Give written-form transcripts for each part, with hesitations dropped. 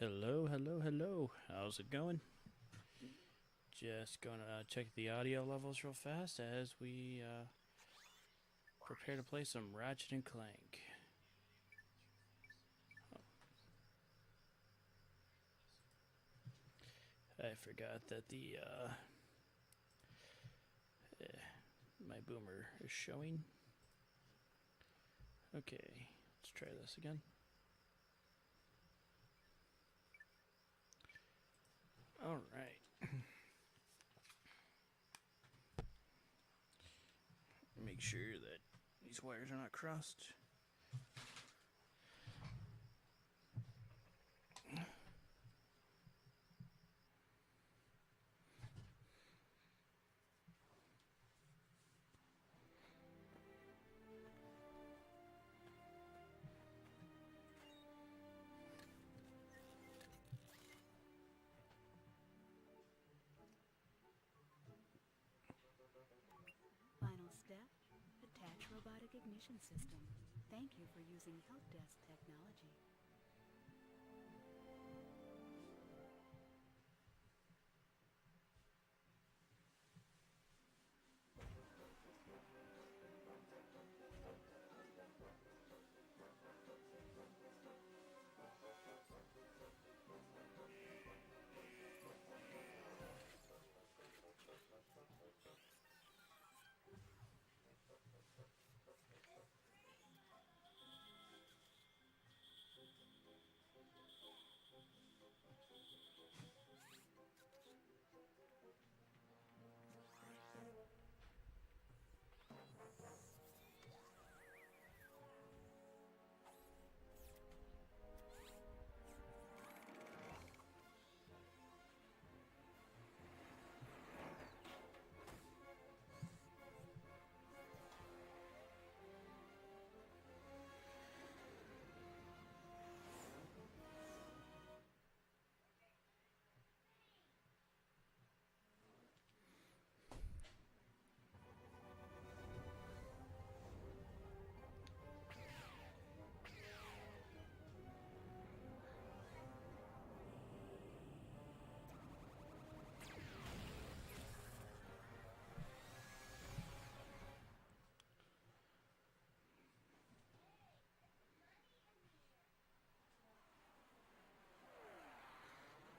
Hello, hello, hello. How's it going? Just gonna check the audio levels real fast as we prepare to play some Ratchet and Clank. Oh. I forgot that my boomer is showing. Okay, let's try this again. All right. Make sure that these wires are not crossed. Final step, attach robotic ignition system. Thank you for using help desk technology.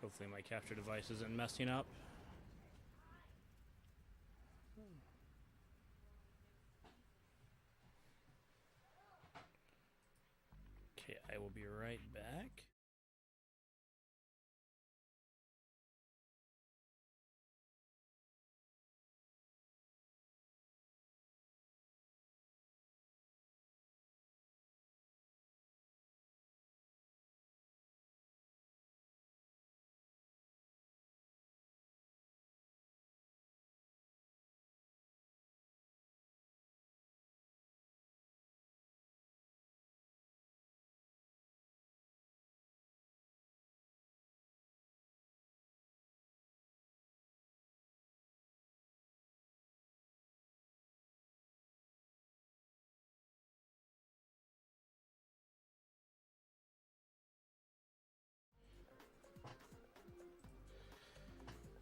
Hopefully my capture device isn't messing up. Okay, I will be right back.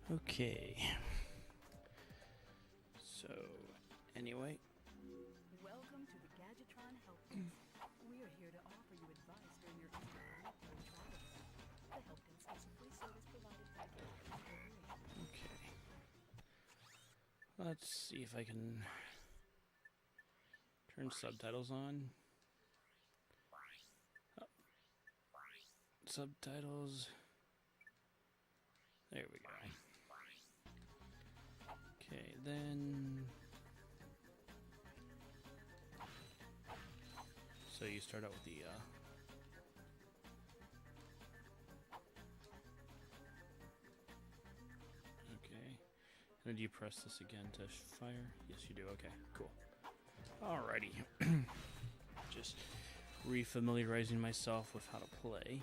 Okay. So, anyway. Welcome to the Gadgetron Help Desk. We are here to offer you advice during your interplanetary travels. The Help Desk is a free service provided by Clank Corporation. Okay. Let's see if I can turn subtitles on. Oh. Subtitles. There we go. Okay, then. So you start out with the. Okay. And then do you press this again to fire? Yes, you do. Okay, cool. Alrighty. Just refamiliarizing myself with how to play.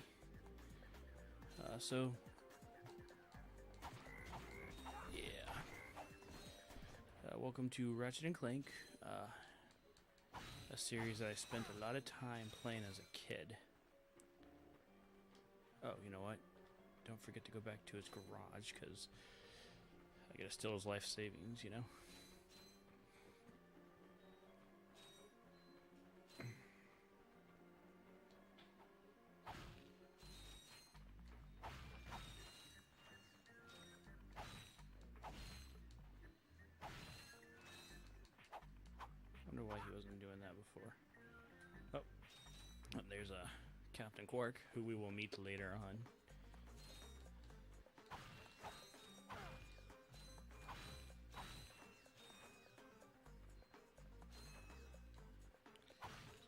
Yeah. Welcome to Ratchet and Clank, a series that I spent a lot of time playing as a kid. Oh, you know what? Don't forget to go back to his garage, because I gotta steal his life savings, you know? Wonder why he wasn't doing that before. Oh, there's a Captain Quark, who we will meet later on.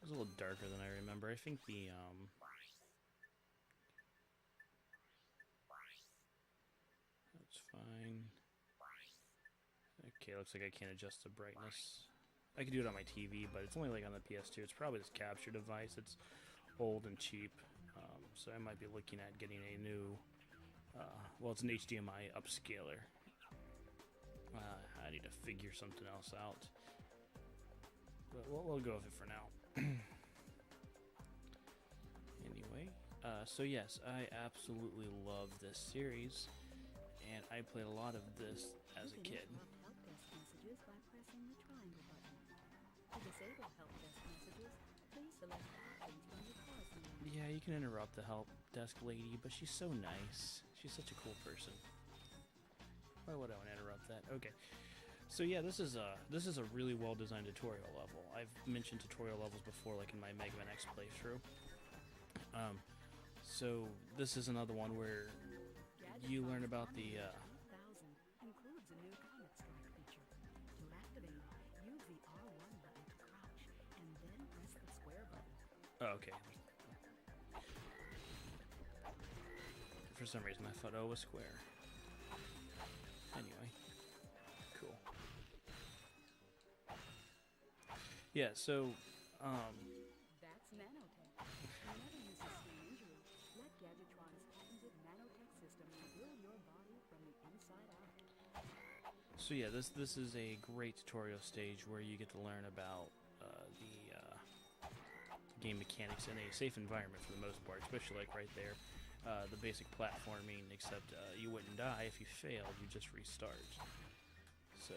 It's a little darker than I remember. I think the that's fine. Okay, looks like I can't adjust the brightness. I could do it on my TV, but it's only like on the PS2. It's probably this capture device. It's old and cheap, so I might be looking at getting a new. Well, it's an HDMI upscaler. I need to figure something else out, but we'll go with it for now. Anyway, so yes, I absolutely love this series, and I played a lot of this as a kid. Help desk messages by pressing the triangle button. To disable help desk messages, please select the options from your pause menu. Yeah, you can interrupt the help desk lady, but she's so nice. She's such a cool person. Why would I want to interrupt that? Okay. So yeah, this is a really well designed tutorial level. I've mentioned tutorial levels before, like in my Mega Man X playthrough. So this is another one where you learn about the 1000 includes a new comic strike feature. To activate it, use the R1 button to crouch, and then press the square button. Oh, okay. For some reason I thought O was square. Anyway. Cool. Yeah, so, That's nanotech. Whenever you sustain injury, let Gadgetron's patented nanotech system rebuild your body from the inside out. so yeah, this is a great tutorial stage where you get to learn about the game mechanics in a safe environment for the most part, especially like right there. The basic platforming, except you wouldn't die if you failed, you just restart. So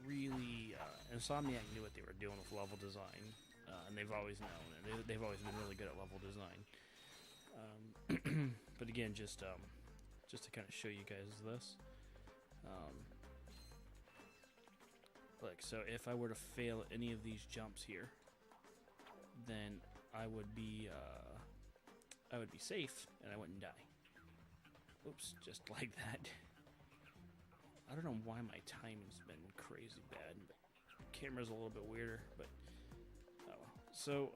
really, Insomniac knew what they were doing with level design, and they've always known, and they've always been really good at level design. But again, just to kind of show you guys this, look. So if I were to fail any of these jumps here, then I would be safe, and I wouldn't die. Oops, just like that. I don't know why my timing's been crazy bad, but camera's a little bit weirder, but oh well. So,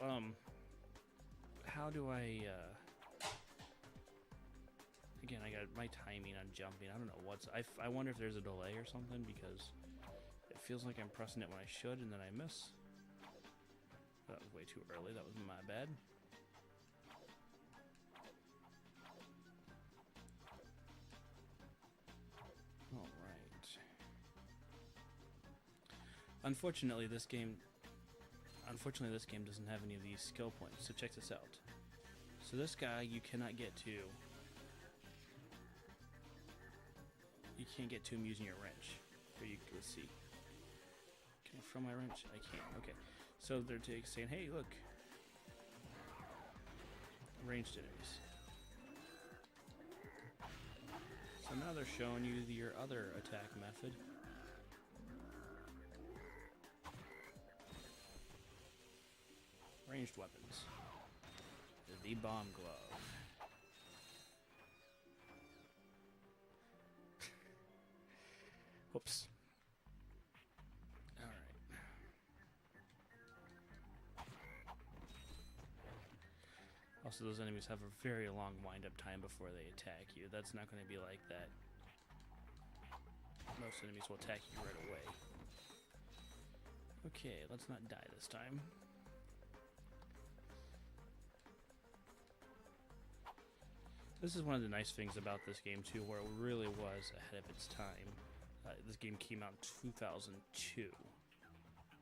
how do I, again, I got my timing on jumping. I don't know I wonder if there's a delay or something, because it feels like I'm pressing it when I should, and then I miss. That was way too early. That was my bad. Unfortunately, this game doesn't have any of these skill points. So check this out. So this guy you cannot get to. You can't get to him using your wrench. Let's see. Can I throw my wrench? I can't. Okay. So they're saying, "Hey, look, ranged enemies." So now they're showing you your other attack method. Ranged weapons. The bomb glove. Whoops. Alright. Also, those enemies have a very long wind-up time before they attack you. That's not going to be like that. Most enemies will attack you right away. Okay, let's not die this time. This is one of the nice things about this game too, where it really was ahead of its time. This game came out in 2002.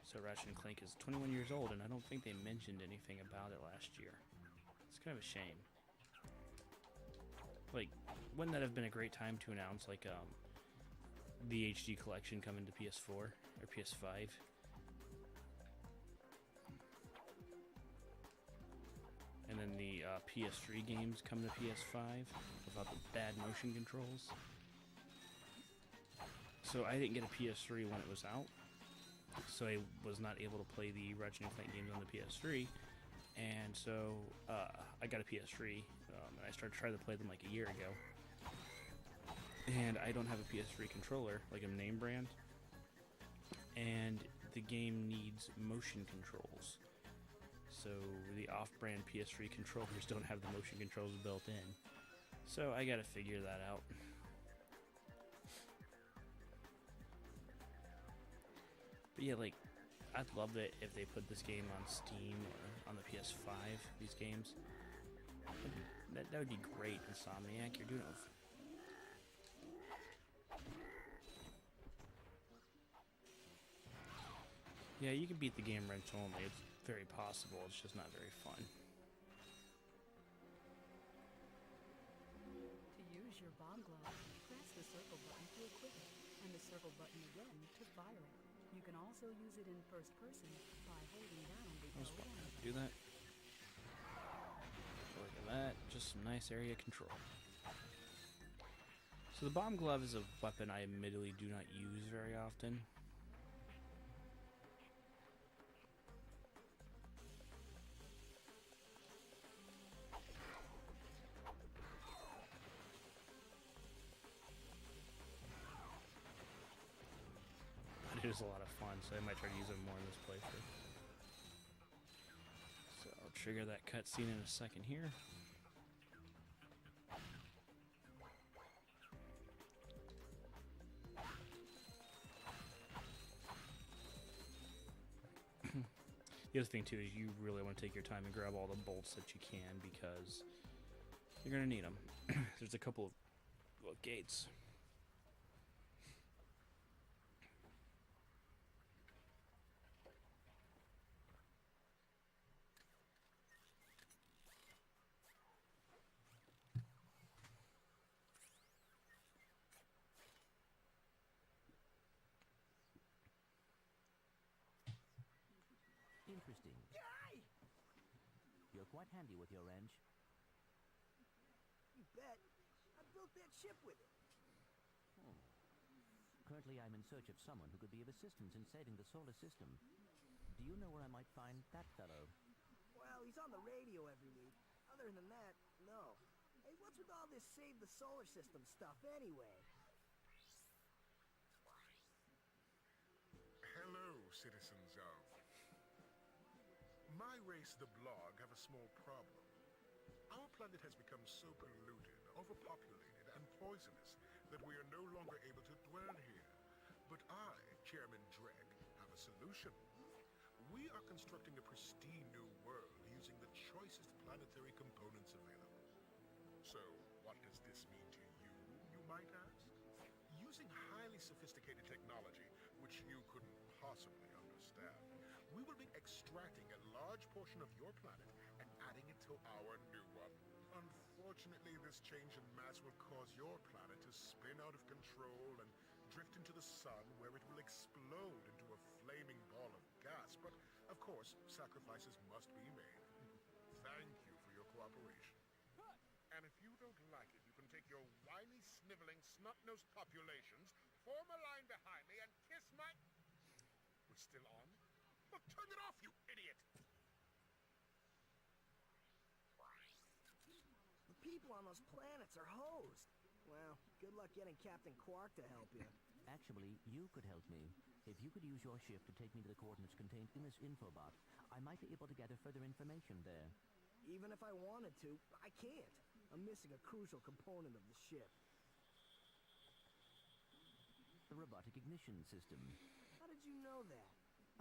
So Ratchet and Clank is 21 years old, and I don't think they mentioned anything about it last year. It's kind of a shame. Like, wouldn't that have been a great time to announce, like, the HD collection coming to PS4 or PS5? And then the PS3 games come to PS5 without the bad motion controls. So I didn't get a PS3 when it was out, so I was not able to play the Ratchet and Clank games on the PS3. And so I got a PS3, and I started trying to play them like a year ago. And I don't have a PS3 controller, like a name brand. And the game needs motion controls. So the off-brand PS3 controllers don't have the motion controls built in. So I gotta figure that out. But yeah, like, I'd love it if they put this game on Steam or on the PS5, these games. That would be great, Insomniac. You're doing it. Yeah, you can beat the game wrench only. It's very possible. It's just not very fun. To use your bomb glove, press the circle button to equip it, and the circle button again to fire it. You can also use it in first person by holding down the I was L1 wanting to do that. Look at that. Just some nice area control. So the bomb glove is a weapon I admittedly do not use very often. It is a lot of fun, so I might try to use it more in this playthrough. So I'll trigger that cutscene in a second here. The other thing too is you really want to take your time and grab all the bolts that you can, because you're going to need them. There's a couple of gates. Interesting. You're quite handy with your wrench. You bet. I built that ship with it. Currently, I'm in search of someone who could be of assistance in saving the solar system. Do you know where I might find that fellow? Well, he's on the radio every week. Other than that, no. Hey, what's with all this save the solar system stuff anyway? Hello, citizens of... My race, the Blog, have a small problem. Our planet has become so polluted, overpopulated, and poisonous that we are no longer able to dwell here. But I, Chairman Dreg, have a solution. We are constructing a pristine new world using the choicest planetary components available. So, what does this mean to you, you might ask? Using highly sophisticated technology, which you couldn't possibly understand, we will be extracting a large portion of your planet and adding it to our new one. Unfortunately, this change in mass will cause your planet to spin out of control and drift into the sun, where it will explode into a flaming ball of gas. But, of course, sacrifices must be made. Thank you for your cooperation. And if you don't like it, you can take your whiny, sniveling, snot-nosed populations, form a line behind me, and kiss my... We're still on? Well, turn it off, you idiot! The people on those planets are hosed. Well, good luck getting Captain Quark to help you. Actually, you could help me. If you could use your ship to take me to the coordinates contained in this infobot, I might be able to gather further information there. Even if I wanted to, I can't. I'm missing a crucial component of the ship. The robotic ignition system. How did you know that?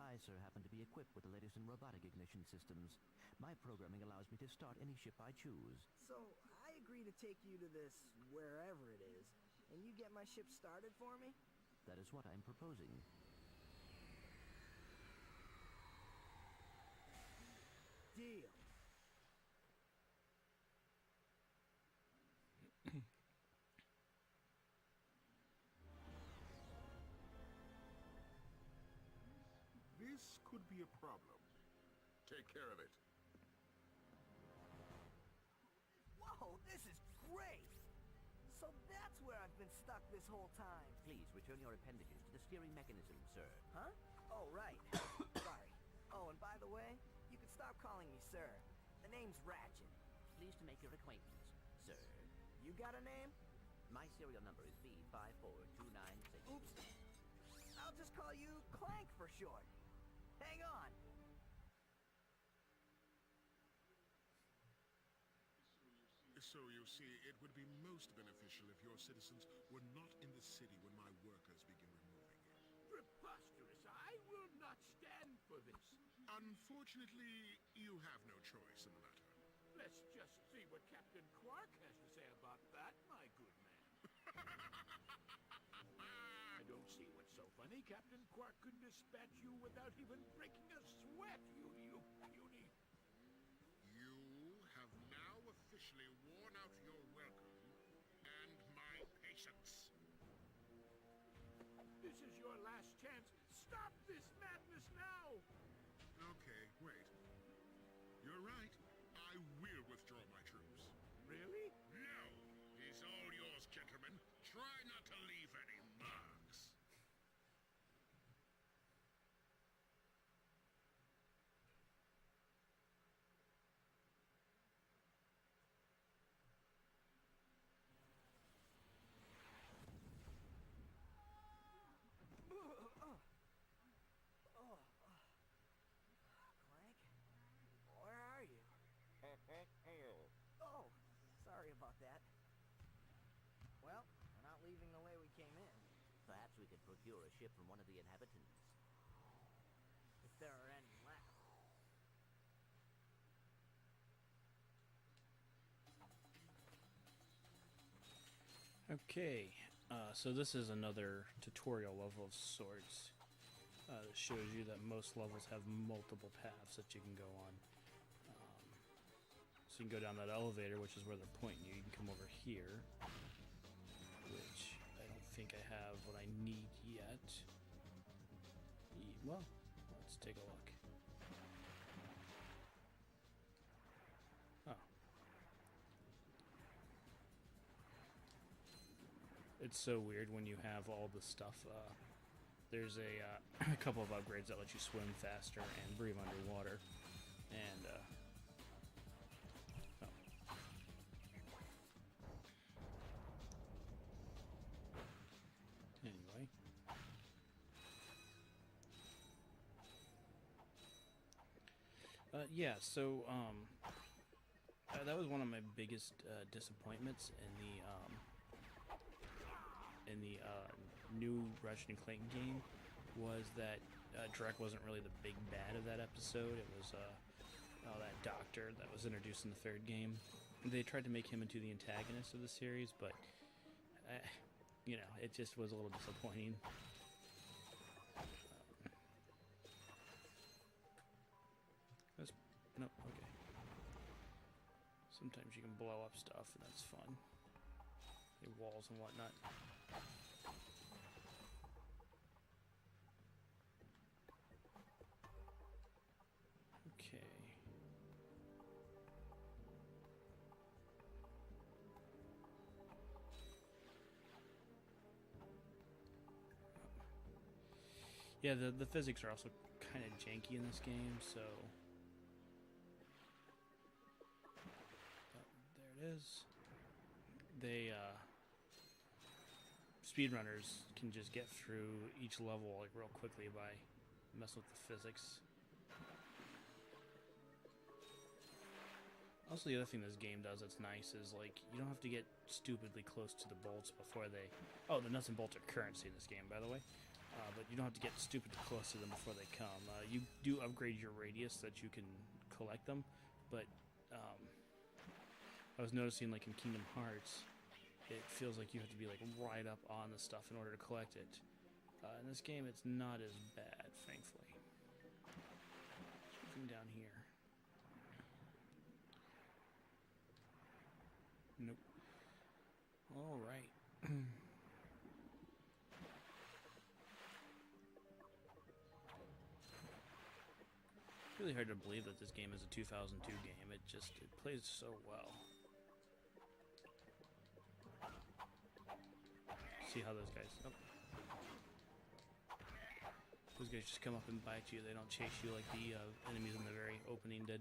I, sir, happen to be equipped with the latest in robotic ignition systems. My programming allows me to start any ship I choose. So, I agree to take you to this wherever it is, and you get my ship started for me? That is what I'm proposing. Deal. this could be a problem. Take care of it. Whoa, this is great! So that's where I've been stuck this whole time. Please return your appendages to the steering mechanism, sir. Huh? Oh, right. Sorry. Oh, and by the way, you can stop calling me sir. The name's Ratchet. Pleased to make your acquaintance, sir. You got a name? My serial number is B54296. Oops. I'll just call you Clank for short. Hang on. So you see, it would be most beneficial if your citizens were not in the city when my workers begin removing it. Preposterous! I will not stand for this. Unfortunately, you have no choice in the matter. Let's just see what Captain Quark has to say about that, my good man. I don't see what's so funny. Captain Quark could dispatch you without even breaking a sweat, you puny. You have now officially worn out your welcome and my patience. This is your last chance. Stop this madness now! Okay, wait. You're right. I will withdraw my troops. Really? No! He's all yours, gentlemen. Try not to leave any marks. Clank? Where are you? Oh, sorry about that. Well, we're not leaving the way we came in. Perhaps we could procure a ship from one of the inhabitants. If there are any left. Okay, so this is another tutorial level of sorts. That shows you that most levels have multiple paths that you can go on. So you can go down that elevator, which is where they're pointing you. You can come over here, which I don't think I have what I need yet. Well, let's take a look. Oh. It's so weird when you have all the stuff. There's a couple of upgrades that let you swim faster and breathe underwater. And, oh. Anyway. Yeah, so, that was one of my biggest disappointments in the new Ratchet and Clank game, was that Drek wasn't really the big bad of that episode. It was that doctor that was introduced in the third game. They tried to make him into the antagonist of the series, but you know, it just was a little disappointing. Nope, okay. Sometimes you can blow up stuff, and that's fun. Like walls and whatnot. Okay. Yeah, the physics are also kind of janky in this game, so... there it is. They, speedrunners can just get through each level, like, real quickly by messing with the physics. Also, the other thing this game does that's nice is, like, you don't have to get stupidly close to the bolts before they... Oh, the nuts and bolts are currency in this game, by the way. But you don't have to get stupidly close to them before they come. You do upgrade your radius so that you can collect them, but I was noticing, like, in Kingdom Hearts, it feels like you have to be, like, right up on the stuff in order to collect it. In this game, it's not as bad, thankfully. Something down here. Nope. Alright. really hard to believe that this game is a 2002 game. It plays so well. See how those guys... Oh. Those guys just come up and bite you. They don't chase you like the enemies in the very opening did.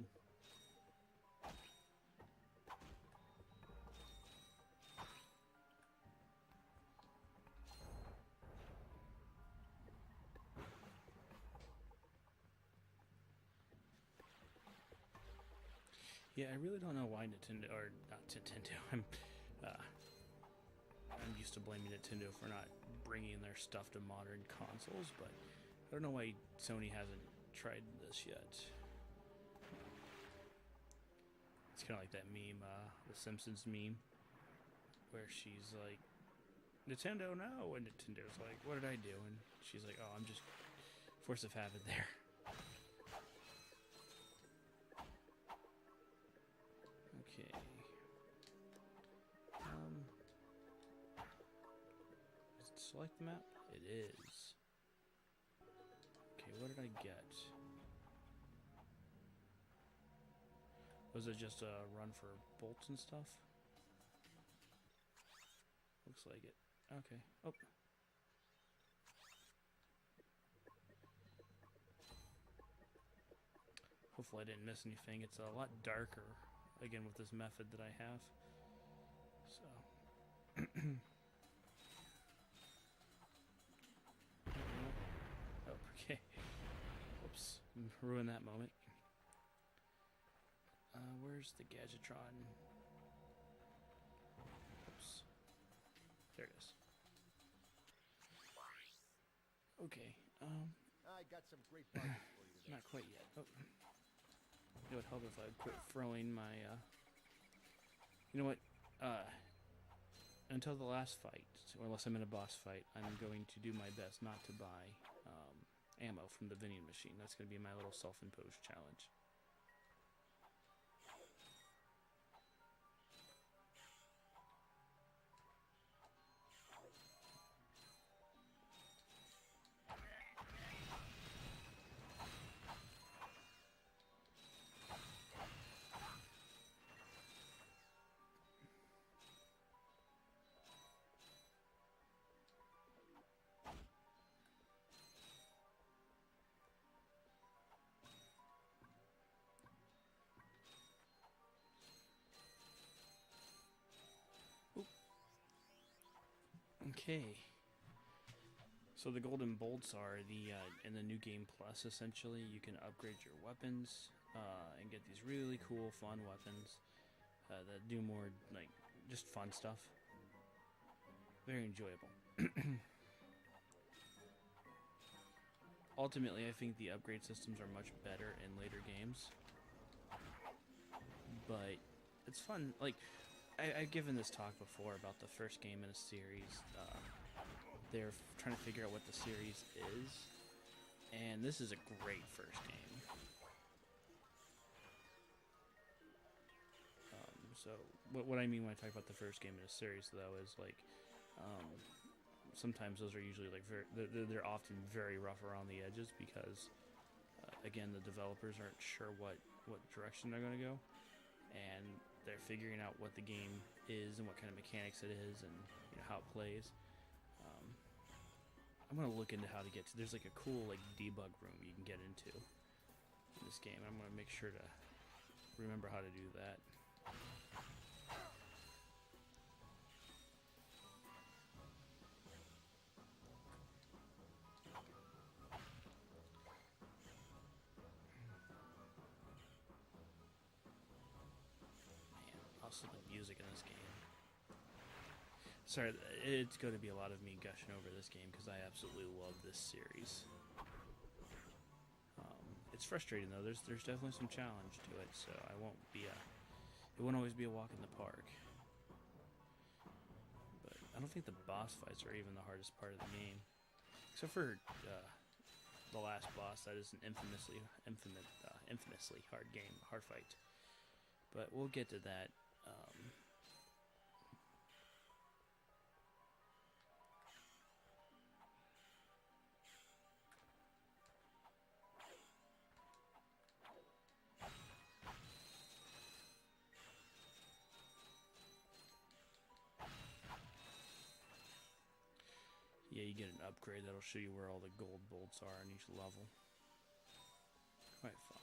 Yeah, I really don't know why Nintendo, or not Nintendo, I'm used to blaming Nintendo for not bringing their stuff to modern consoles, but I don't know why Sony hasn't tried this yet. It's kind of like that meme, the Simpsons meme, where she's like, Nintendo, no, and Nintendo's like, what did I do? And she's like, oh, I'm just force of habit there. Okay. Is it select the map? It is. Okay, what did I get? Was it just a run for bolts and stuff? Looks like it. Okay. Oh. Hopefully I didn't miss anything. It's a lot darker, again, with this method that I have. So. Oh, okay. Oops. Ruined that moment. Where's the Gadgetron? Oops. There it is. Okay. I got some great bargains for you today. Not quite yet. Oh. It would help if I quit throwing my, You know what? Until the last fight, or unless I'm in a boss fight, I'm going to do my best not to buy ammo from the vending machine. That's going to be my little self-imposed challenge. Okay. So the golden bolts are the in the new game plus. Essentially, you can upgrade your weapons and get these really cool, fun weapons that do more like just fun stuff. Very enjoyable. Ultimately, I think the upgrade systems are much better in later games, but it's fun. Like I've given this talk before about the first game in a series. They're trying to figure out what the series is, and this is a great first game. So what I mean when I talk about the first game in a series, though, is like sometimes those are usually like they're often very rough around the edges because again, the developers aren't sure what direction they're going to go, and they're figuring out what the game is and what kind of mechanics it is and how it plays. I'm going to look into how to get to... There's like a cool like debug room you can get into in this game. I'm going to make sure to remember how to do that. Man, also the music in this game. Sorry, it's going to be a lot of me gushing over this game because I absolutely love this series. It's frustrating though. There's definitely some challenge to it, so it won't always be a walk in the park. But I don't think the boss fights are even the hardest part of the game, except for the last boss. That is an infamously hard fight. But we'll get to that. Yeah, you get an upgrade that'll show you where all the gold bolts are on each level. Quite fun.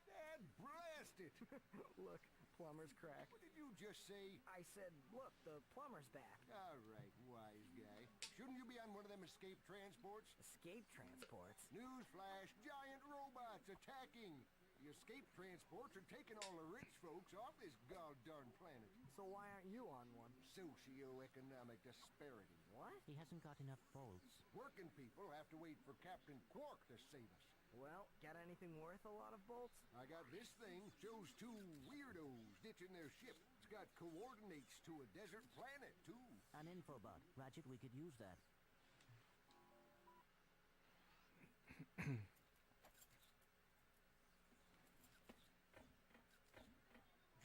Dad, blast it! Look, plumber's crack. What did you just say? I said, look, the plumber's back. All right, wise guy. Shouldn't you be on one of them escape transports? Escape transports? Newsflash, giant robots attacking! The escape transports are taking all the rich folks off this goddamn planet. So why aren't you on one? Socioeconomic disparity. What? He hasn't got enough bolts. Working people have to wait for Captain Quark to save us. Well, got anything worth a lot of bolts? I got this thing. Shows two weirdos ditching their ship. It's got coordinates to a desert planet, too. An infobot. Ratchet, we could use that.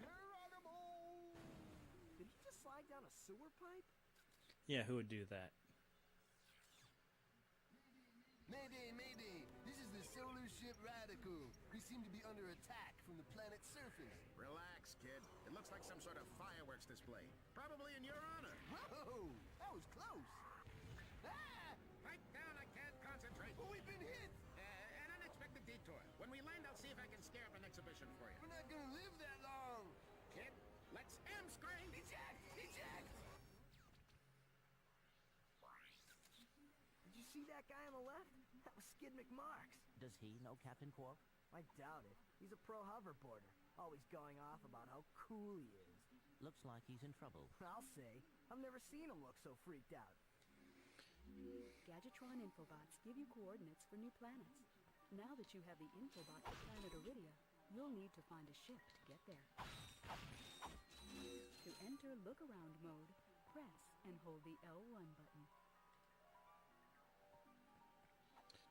Geronimo! Did he just slide down a sewer pipe? Yeah, who would do that? Mayday, mayday! This is the solar ship Radical. We seem to be under attack from the planet's surface. Relax, kid. It looks like some sort of fireworks display. Probably in your honor. Whoa! That was close! Ah! Pipe down, I can't concentrate. Oh, we've been hit! An unexpected detour. When we land, I'll see if I can scare up an exhibition for you. We're not gonna live that long! Kid, let's M-screen! Eject! Eject! Did you see that guy on the left? That was Skid McMarks. Does he know Captain Quark? I doubt it. He's a pro hoverboarder, always going off about how cool he is. Looks like he's in trouble. I'll say. I've never seen him look so freaked out. Gadgetron infobots give you coordinates for new planets. Now that you have the infobot for planet Iridia, you'll need to find a ship to get there. To enter look-around mode, press and hold the L1 button.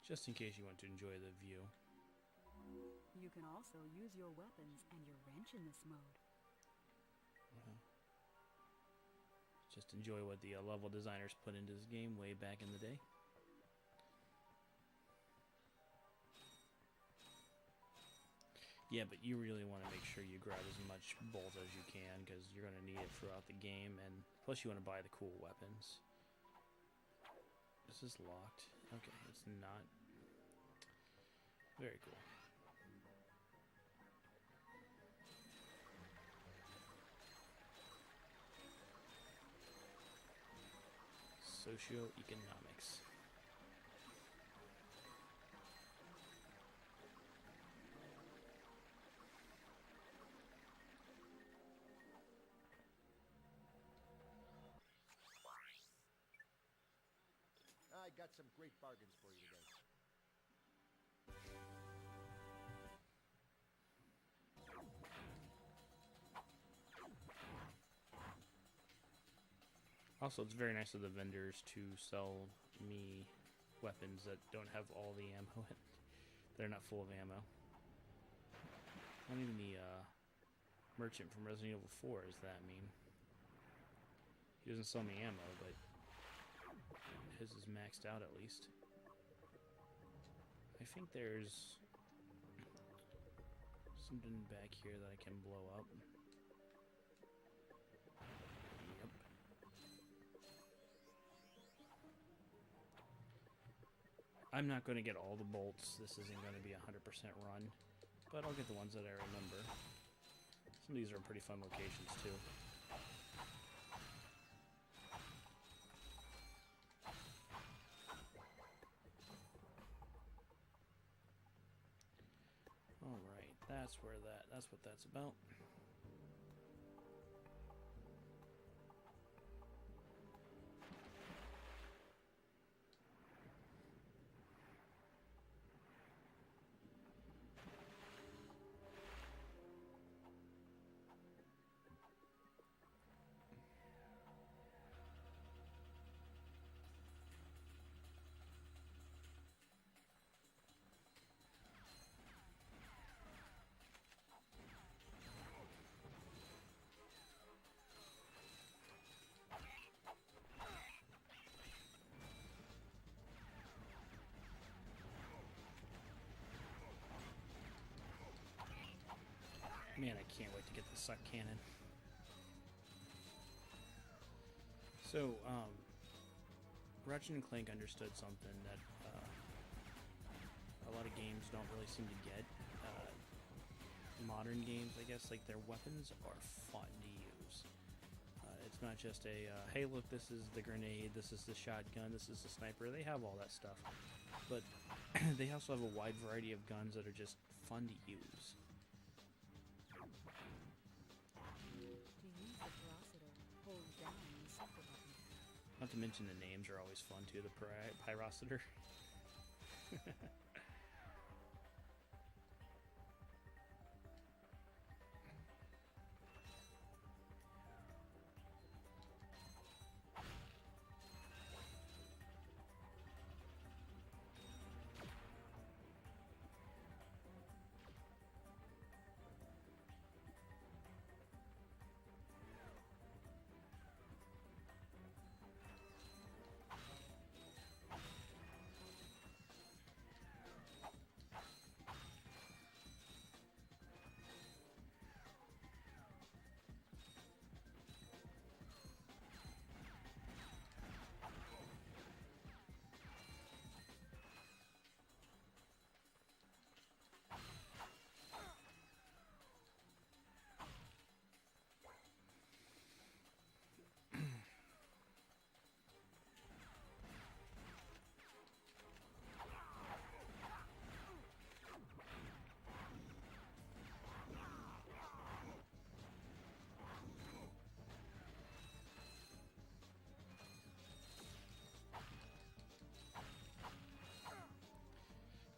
Just in case you want to enjoy the view. You can also use your weapons and your wrench in this mode. Just enjoy what the level designers put into this game way back in the day. Yeah, but you really want to make sure you grab as much bolt as you can, because you're going to need it throughout the game, and plus you want to buy the cool weapons. Is this locked? Okay, it's not. Very cool. Socioeconomics. I got some great bargains for you today. Also, it's very nice of the vendors to sell me weapons that don't have all the ammo in it. They're not full of ammo. Not even the merchant from Resident Evil 4 is that mean. He doesn't sell me ammo, but his is maxed out at least. I think there's something back here that I can blow up. Yep. I'm not going to get all the bolts. This isn't going to be a 100% run, but I'll get the ones that I remember. Some of these are pretty fun locations too. Alright, that's what that's about. Man, I can't wait to get the suck cannon. So, Ratchet and Clank understood something that a lot of games don't really seem to get. Modern games, I guess, like their weapons are fun to use. It's not just a, hey look, this is the grenade, this is the shotgun, this is the sniper. They have all that stuff. But they also have a wide variety of guns that are just fun to use. To use the Velociter, hold down the circle button. Not to mention the names are always fun too, the Pyrocitor.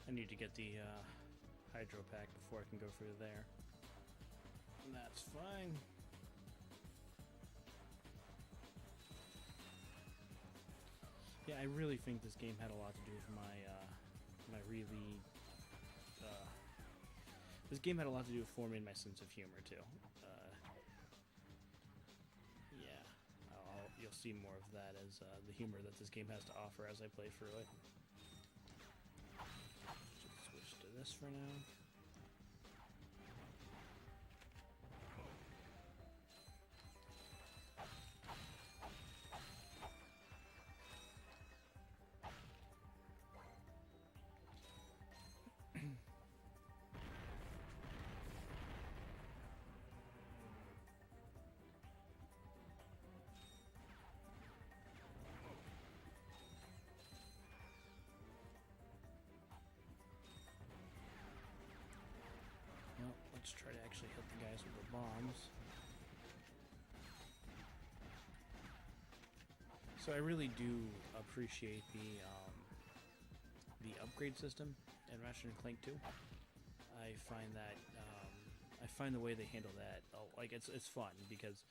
I need to get the hydro pack before I can go through there. And that's fine. Yeah, I really think this game had a lot to do with my this game had a lot to do with forming my sense of humor too. Yeah, you'll see more of that as the humor that this game has to offer as I play through it. Just switch to this for now. Let's try to actually hit the guys with the bombs. So I really do appreciate the upgrade system in Ratchet and Clank 2. I find that I find the way they handle that like it's fun because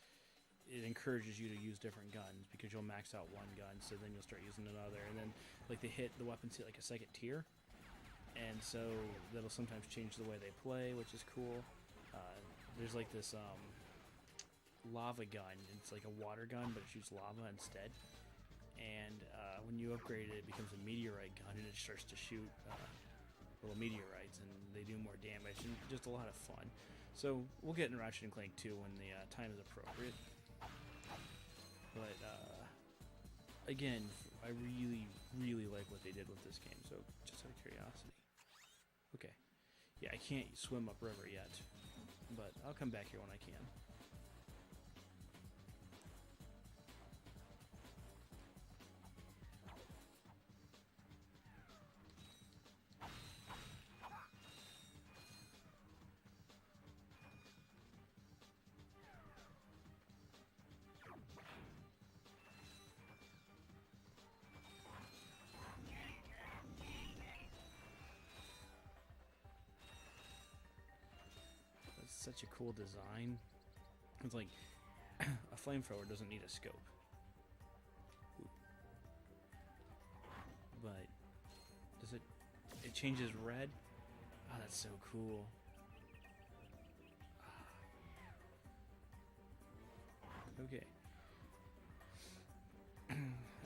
it encourages you to use different guns because you'll max out one gun, so then you'll start using another, and then like the weapons hit like a second tier. And so that'll sometimes change the way they play, which is cool. There's like this lava gun. It's like a water gun, but it shoots lava instead. And when you upgrade it, it becomes a meteorite gun, and it starts to shoot little meteorites, and they do more damage, and just a lot of fun. So we'll get in Ratchet and Clank 2 when the time is appropriate. But again, I really, really like what they did with this game. So just out of curiosity. Okay. Yeah, I can't swim upriver yet, but I'll come back here when I can. Such a cool design. It's like a flamethrower doesn't need a scope. Ooh. But does it changes red? Oh, that's so cool. Okay.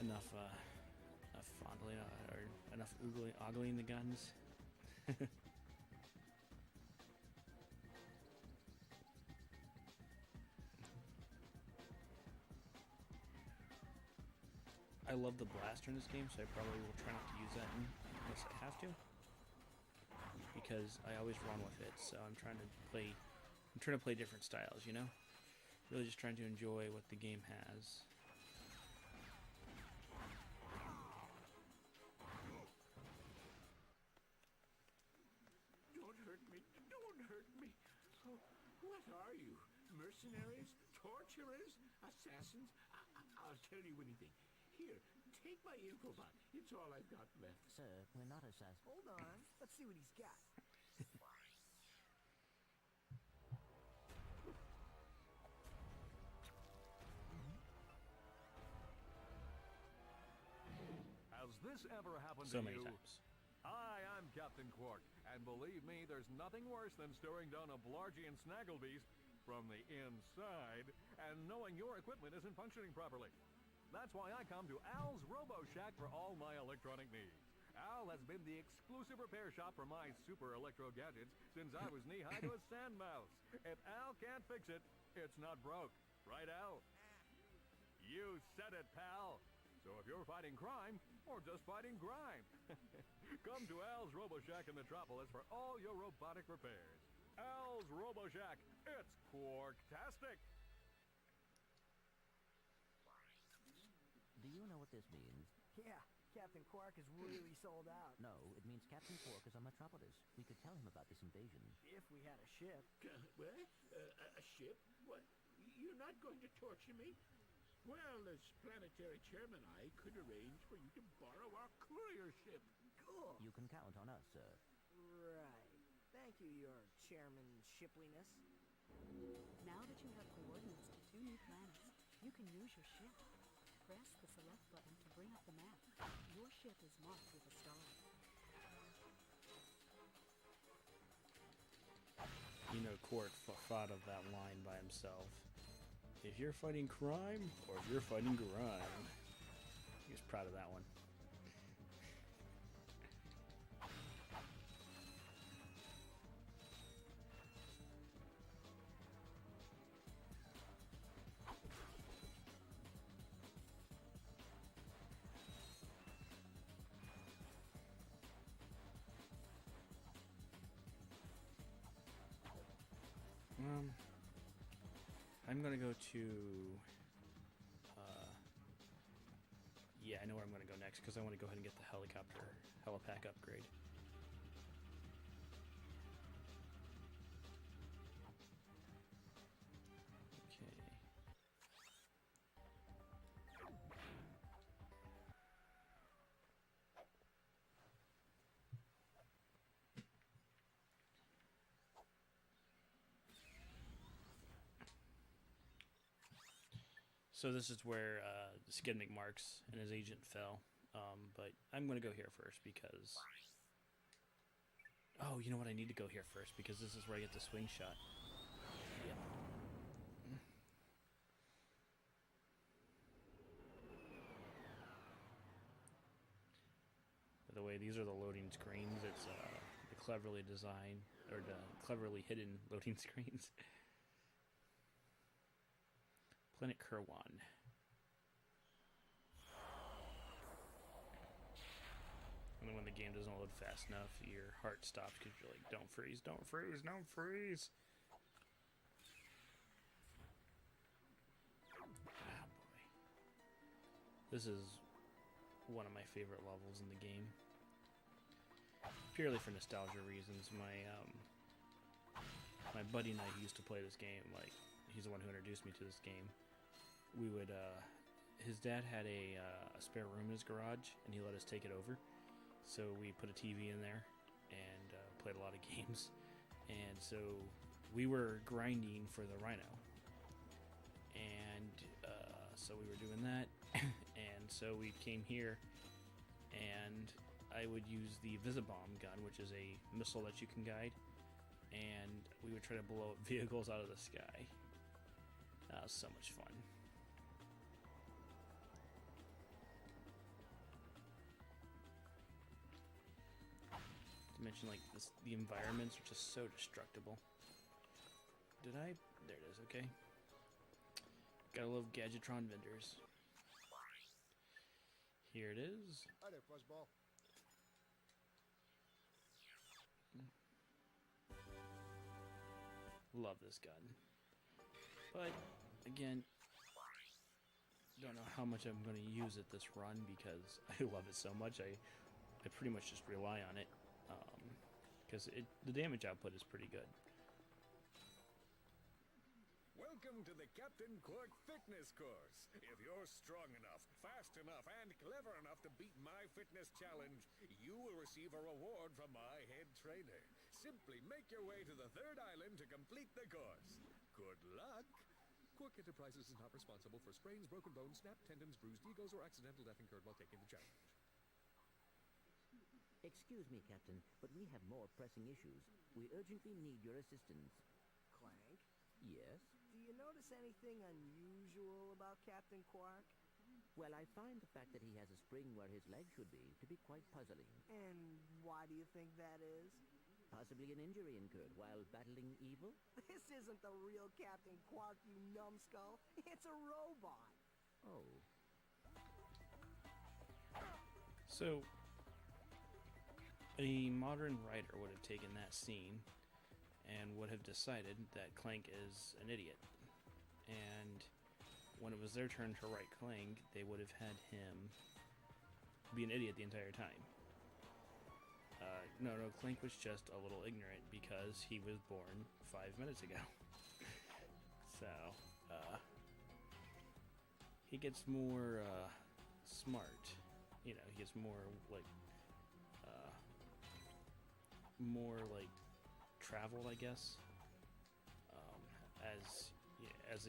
enough fondling or enough ogling the guns. I love the blaster in this game, so I probably will try not to use that unless I have to. Because I always run with it, so I'm trying to play different styles, you know? Really just trying to enjoy what the game has. Don't hurt me. Don't hurt me. Oh, what are you? Mercenaries? Torturers? Assassins? I'll tell you anything. Here, take my infobot. It's all I've got left. Sir, we're not assassins. Hold on. Let's see what he's got. Has this ever happened So to many you? times. Hi, I'm Captain Quark, and believe me, there's nothing worse than staring down a Blargian Snagglebeast from the inside and knowing your equipment isn't functioning properly. That's why I come to Al's Robo Shack for all my electronic needs. Al has been the exclusive repair shop for my super electro gadgets since I was knee-high to a sand mouse. If Al can't fix it, it's not broke. Right, Al? You said it, pal. So if you're fighting crime, or just fighting grime, come to Al's Robo Shack in Metropolis for all your robotic repairs. Al's Robo Shack, it's Quarktastic! Do you know what this means? Yeah, Captain Quark is really sold out. No, it means Captain Quark is on Metropolis. We could tell him about this invasion. If we had a ship. What? A ship? What? You're not going to torture me? Well, as planetary chairman, I could arrange for you to borrow our courier ship. Cool. You can count on us, sir. Right. Thank you, your chairman shipliness. Now that you have coordinates to 2 new planets, you can use your ship. Press the select button to bring up the map. Your ship is marked with a star. You know, Quark thought of that line by himself. If you're fighting crime, or if you're fighting grime. He was proud of that one. I'm gonna go to, yeah, I know where I'm gonna go next because I want to go ahead and get the helipack upgrade. Okay. So this is where Skidnik Marks and his agent fell, but I'm going to go here first because... Oh, you know what? I need to go here first because this is where I get the swing shot. Yep. By the way, these are the loading screens. It's the cleverly designed, or the cleverly hidden loading screens. Planet Kerwan. And then when the game doesn't load fast enough, your heart stops because you're like, don't freeze, don't freeze, don't freeze. Ah, boy. This is one of my favorite levels in the game. Purely for nostalgia reasons. My buddy and I who used to play this game, like, he's the one who introduced me to this game. We would, his dad had a spare room in his garage, and he let us take it over. So we put a TV in there and played a lot of games. And so we were grinding for the Rhino. And so we were doing that. And so we came here, and I would use the Visibomb gun, which is a missile that you can guide. And we would try to blow up vehicles out of the sky. That was so much fun. To mention, like, the environments are just so destructible. Did I? There it is, okay. Gotta love Gadgetron vendors. Here it is. Hi there, Fuzzball. Love this gun. But, again, don't know how much I'm going to use it this run because I love it so much. I pretty much just rely on it. Because the damage output is pretty good. Welcome to the Captain Quark Fitness Course. If you're strong enough, fast enough, and clever enough to beat my fitness challenge, you will receive a reward from my head trainer. Simply make your way to the third island to complete the course. Good luck. Quark Enterprises is not responsible for sprains, broken bones, snapped tendons, bruised egos, or accidental death incurred while taking the challenge. Excuse me, Captain, but we have more pressing issues. We urgently need your assistance. Clank, Yes? do you notice anything unusual about Captain Quark? Well, I find the fact that he has a spring where his leg should be to be quite puzzling. And why do you think that is? Possibly an injury incurred while battling evil? This isn't the real Captain Quark, you numbskull. It's a robot. Oh. So, a modern writer would have taken that scene and would have decided that Clank is an idiot. And when it was their turn to write Clank, they would have had him be an idiot the entire time. No, Clank was just a little ignorant because he was born 5 minutes ago. So, he gets more smart. You know, he gets more like traveled, I guess. As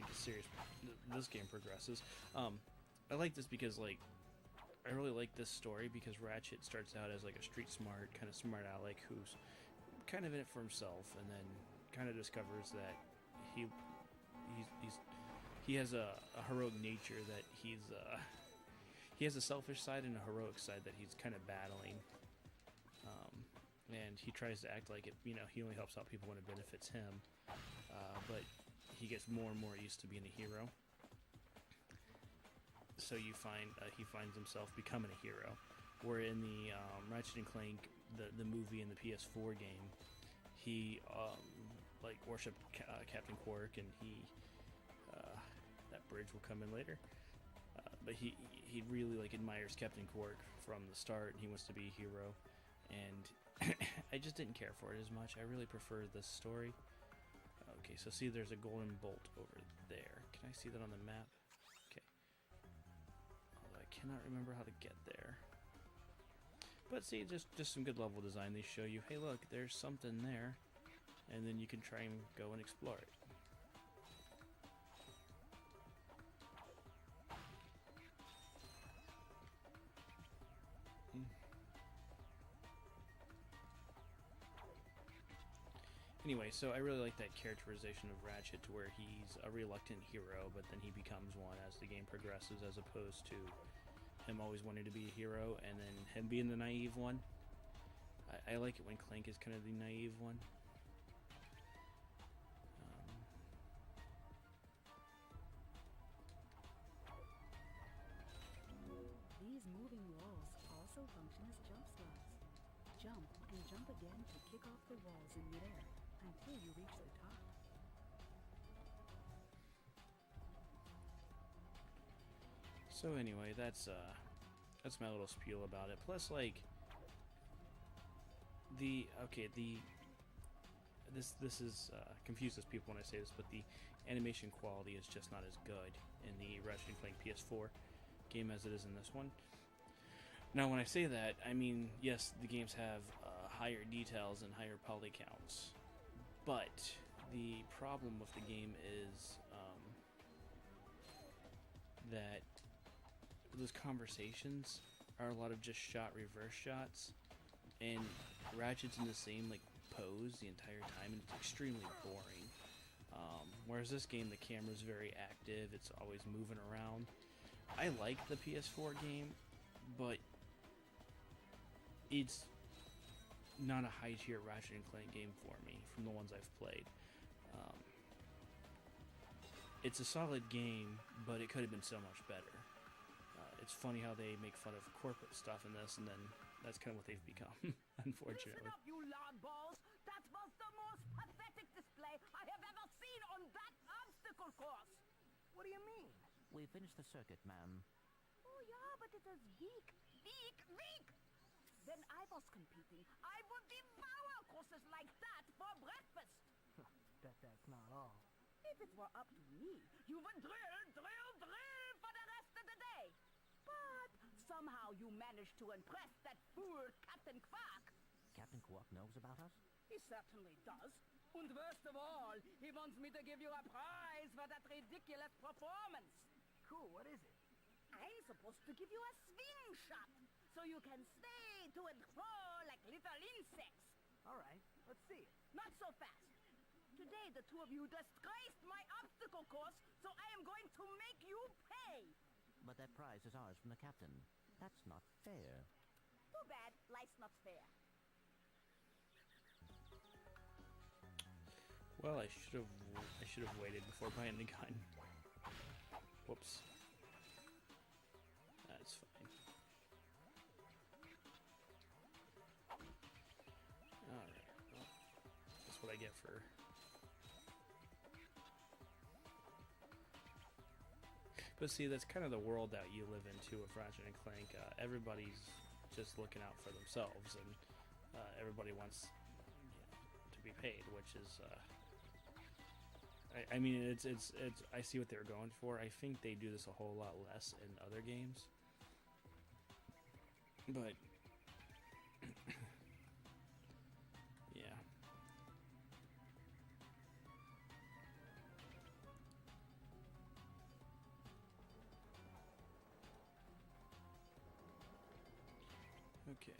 this game progresses. I like this because I really like this story because Ratchet starts out as like a street smart, kind of smart aleck who's kind of in it for himself, and then kind of discovers that he has a heroic nature, that he has a selfish side and a heroic side that he's kind of battling. And he tries to act like it, he only helps out people when it benefits him. But he gets more and more used to being a hero. So he finds himself becoming a hero. Where in the Ratchet and Clank, the movie and the PS4 game, he worshipped Captain Quark, and that bridge will come in later. But he really admires Captain Quark from the start, and he wants to be a hero. And I just didn't care for it as much. I really prefer this story. Okay, so see, there's a golden bolt over there. Can I see that on the map? Okay. Although I cannot remember how to get there. But see, just some good level design. They show you, hey look, there's something there. And then you can try and go and explore it. Anyway, so I really like that characterization of Ratchet to where he's a reluctant hero, but then he becomes one as the game progresses, as opposed to him always wanting to be a hero and then him being the naive one. I like it when Clank is kind of the naive one. These moving walls also function as jump slots. Jump and jump again to kick off the walls in midair until you reach the top. So anyway, that's my little spiel about it. Plus, this is confuses people when I say this, but the animation quality is just not as good in the Ratchet and Clank PS4 game as it is in this one. Now, when I say that, I mean, yes, the games have higher details and higher poly counts, but the problem with the game is that those conversations are a lot of just reverse shots, and Ratchet's in the same pose the entire time, and it's extremely boring. Whereas this game, the camera's very active, it's always moving around. I like the PS4 game, but it's not a high-tier Ratchet and Clank game for me from the ones I've played. It's a solid game, but it could have been so much better. it's funny how they make fun of corporate stuff in this, and then that's kind of what they've become, unfortunately. Listen up, you loud balls. That was the most pathetic display I have ever seen on that obstacle course. What do you mean? We finished the circuit, ma'am. Oh, yeah, but it was weak. Weak! When I was competing, I would devour courses like that for breakfast. Bet that's not all. If it were up to me, you would drill for the rest of the day. But somehow you managed to impress that fool Captain Quark. Captain Quark knows about us? He certainly does. And worst of all, he wants me to give you a prize for that ridiculous performance. Cool, what is it? I'm supposed to give you a swing shot, so you can stay to and fro like little insects. All right, let's see it. Not so fast. Today, the two of you disgraced my obstacle course, so I am going to make you pay. But that prize is ours from the captain. That's not fair. Too bad. Life's not fair. Well, I should have waited before buying the gun. Whoops. That's fine. Alright, well, that's what I get for... But see, that's kind of the world that you live in too with Ratchet and Clank. Everybody's just looking out for themselves, and everybody wants to be paid, which is... I mean, it's. I see what they're going for. I think they do this a whole lot less in other games, but yeah. Okay.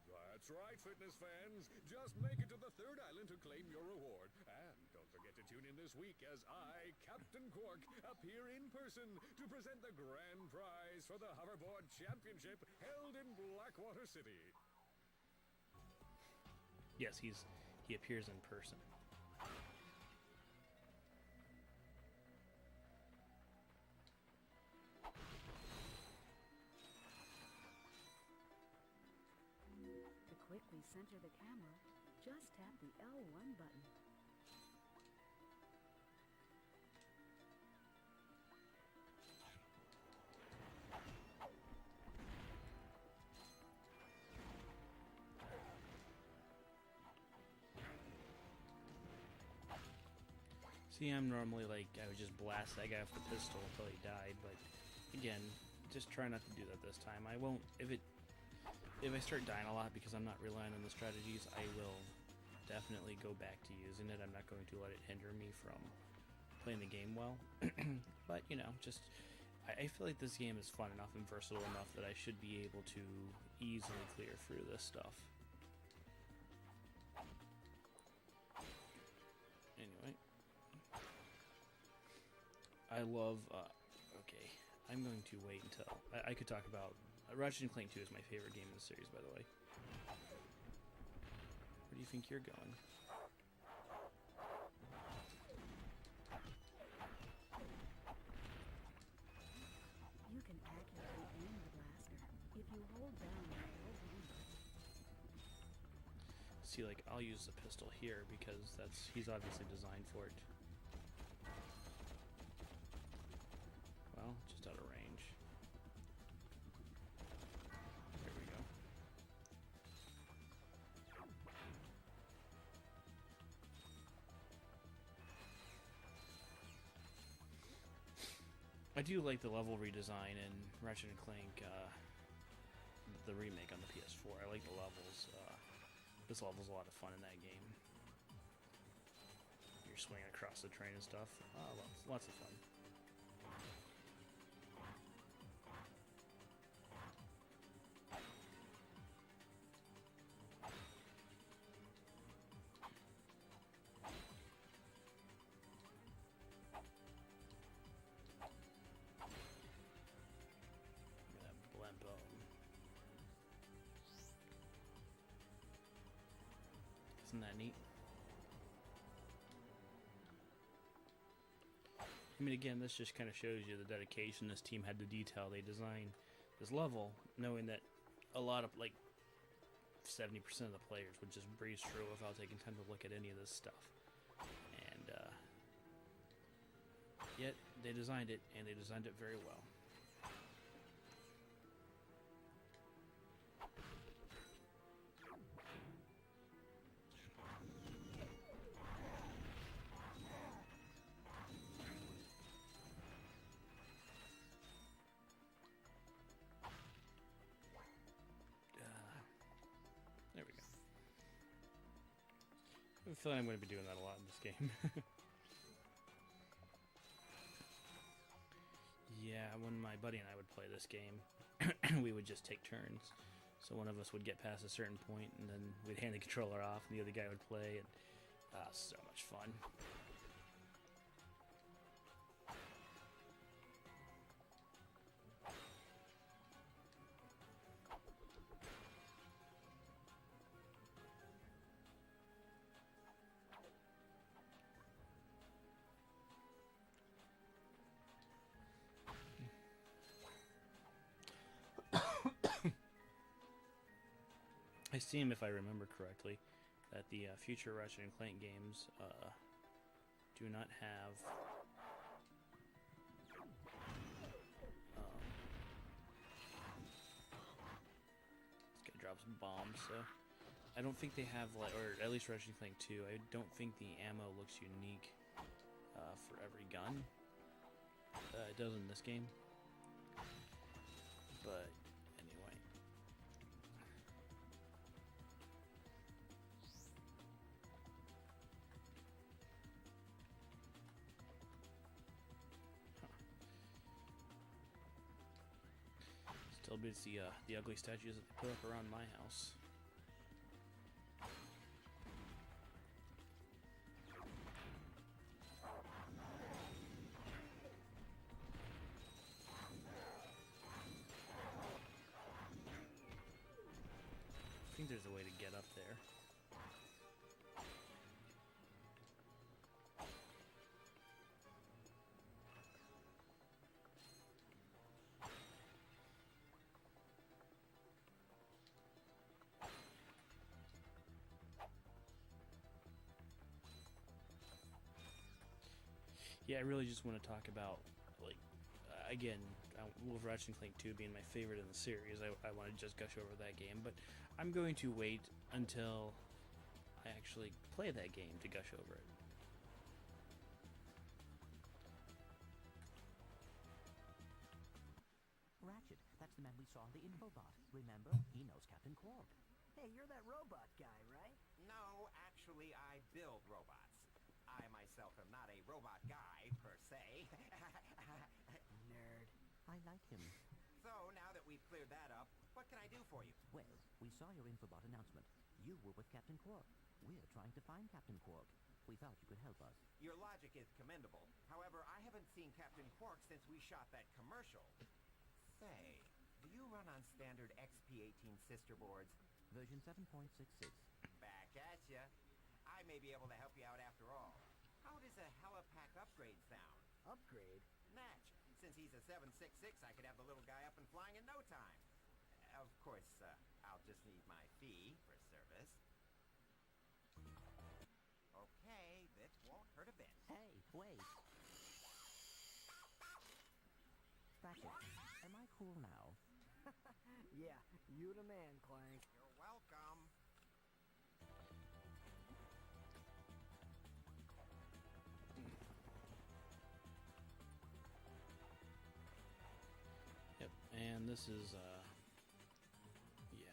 That's right, fitness fans. Just make it to the third island to claim your reward. And don't forget to tune in this week as I, Captain Quark, appear in person to present the grand prize for the Hoverboard Championship held in Blackwater City. Yes, he appears in person. To quickly center the camera, just tap the L1 button. See, I'm normally like, I would just blast that guy with the pistol until he died, but again, just try not to do that this time. I won't, if I start dying a lot because I'm not relying on the strategies, I will definitely go back to using it. I'm not going to let it hinder me from playing the game well. But, you know, just, I feel like this game is fun enough and versatile enough that I should be able to easily clear through this stuff. Anyway. I love, okay, I'm going to wait until, I could talk about, Ratchet and Clank 2 is my favorite game in the series, by the way. Where do you think you're going? You can accurately aim the blaster if you hold down the L1 button. See, like, I'll use the pistol here because he's obviously designed for it. Well, just out of range. There we go. I do like the level redesign in Ratchet and Clank, the remake on the PS4. I like the levels. This level's a lot of fun in that game. You're swinging across the train and stuff. Lots of fun. Isn't that neat? I mean, again, this just kind of shows you the dedication this team had to detail. They designed this level knowing that a lot of, like, 70% of the players would just breeze through without taking time to look at any of this stuff. And yet, they designed it, and they designed it very well. There we go. I have a feeling I'm going to be doing that a lot in this game. Yeah, when my buddy and I would play this game, we would just take turns. So one of us would get past a certain point, and then we'd hand the controller off, and the other guy would play, and so much fun. I seem, if I remember correctly, that the future Ratchet and Clank games do not have this guy drops bombs, so I don't think they have, like, or at least Ratchet and Clank 2, I don't think the ammo looks unique for every gun. It does in this game, but anyway. Still beats the ugly statues that they put up around my house. I think there's a way to get up there. Yeah, I really just want to talk about, like, again, with Ratchet and Clank 2 being my favorite in the series, I want to just gush over that game, but I'm going to wait until I actually play that game to gush over it. Ratchet, that's the man we saw in the infobot. Remember? He knows Captain Quark. Hey, you're that robot guy, right? No, actually, I build robots. I myself am not a robot guy, per se. Nerd. I like him. So, now that we've cleared that up, what can I do for you? Well, we saw your infobot announcement. You were with Captain Quark. We're trying to find Captain Quark. We thought you could help us. Your logic is commendable. However, I haven't seen Captain Quark since we shot that commercial. Say, do you run on standard XP18 sister boards? Version 7.66. Back at ya. I may be able to help you out after all. How does a helipack upgrade sound? Upgrade? Natch. Since he's a 766, I could have the little guy up and flying in no time. Of course, I'll just need my fee for service. Okay, this won't hurt a bit. Hey, wait. Ratchet, am I cool now? Yeah, you the man, Clank. You're welcome. Yep, and this is, yeah.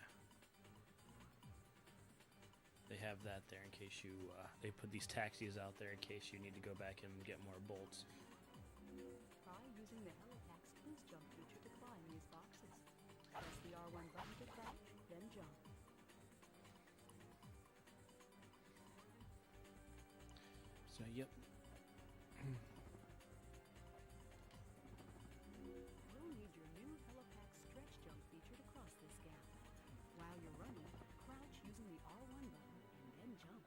They have that there in case you, they put these taxis out there in case you need to go back and get more bolts. Try using the Helipack's boost jump feature to climb these boxes. Press the R1 button to crouch, then jump. So, yep. You'll need your new Helipack stretch jump feature to cross this gap. While you're running, crouch using the R1 button and then jump.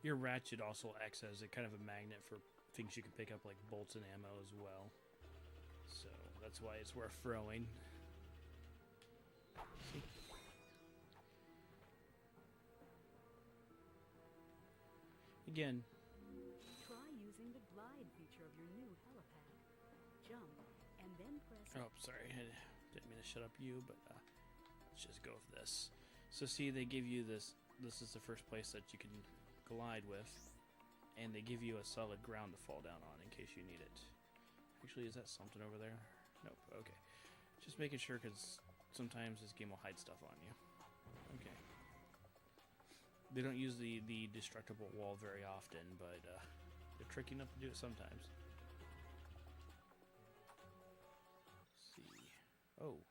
Your Ratchet also acts as a kind of a magnet for things you can pick up, like bolts and ammo as well. So that's why it's worth throwing. See? Again. Try using the glide feature of your new helipad. Jump, and then press... Oh, sorry. I didn't mean to shut up you, but let's just go with this. So see, they give you this. This is the first place that you can glide with. And they give you a solid ground to fall down on in case you need it. Actually, is that something over there? Nope. Okay. Just making sure, because sometimes this game will hide stuff on you. Okay. They don't use the destructible wall very often, but they're tricky enough to do it sometimes. Let's see. Oh.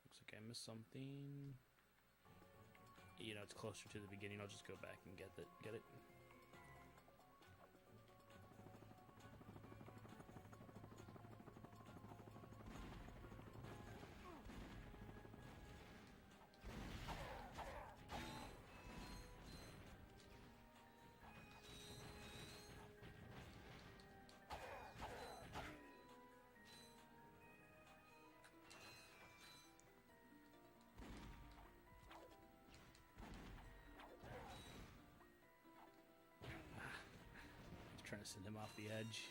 Looks like I missed something. You know, it's closer to the beginning. I'll just go back and get it. Trying to send him off the edge.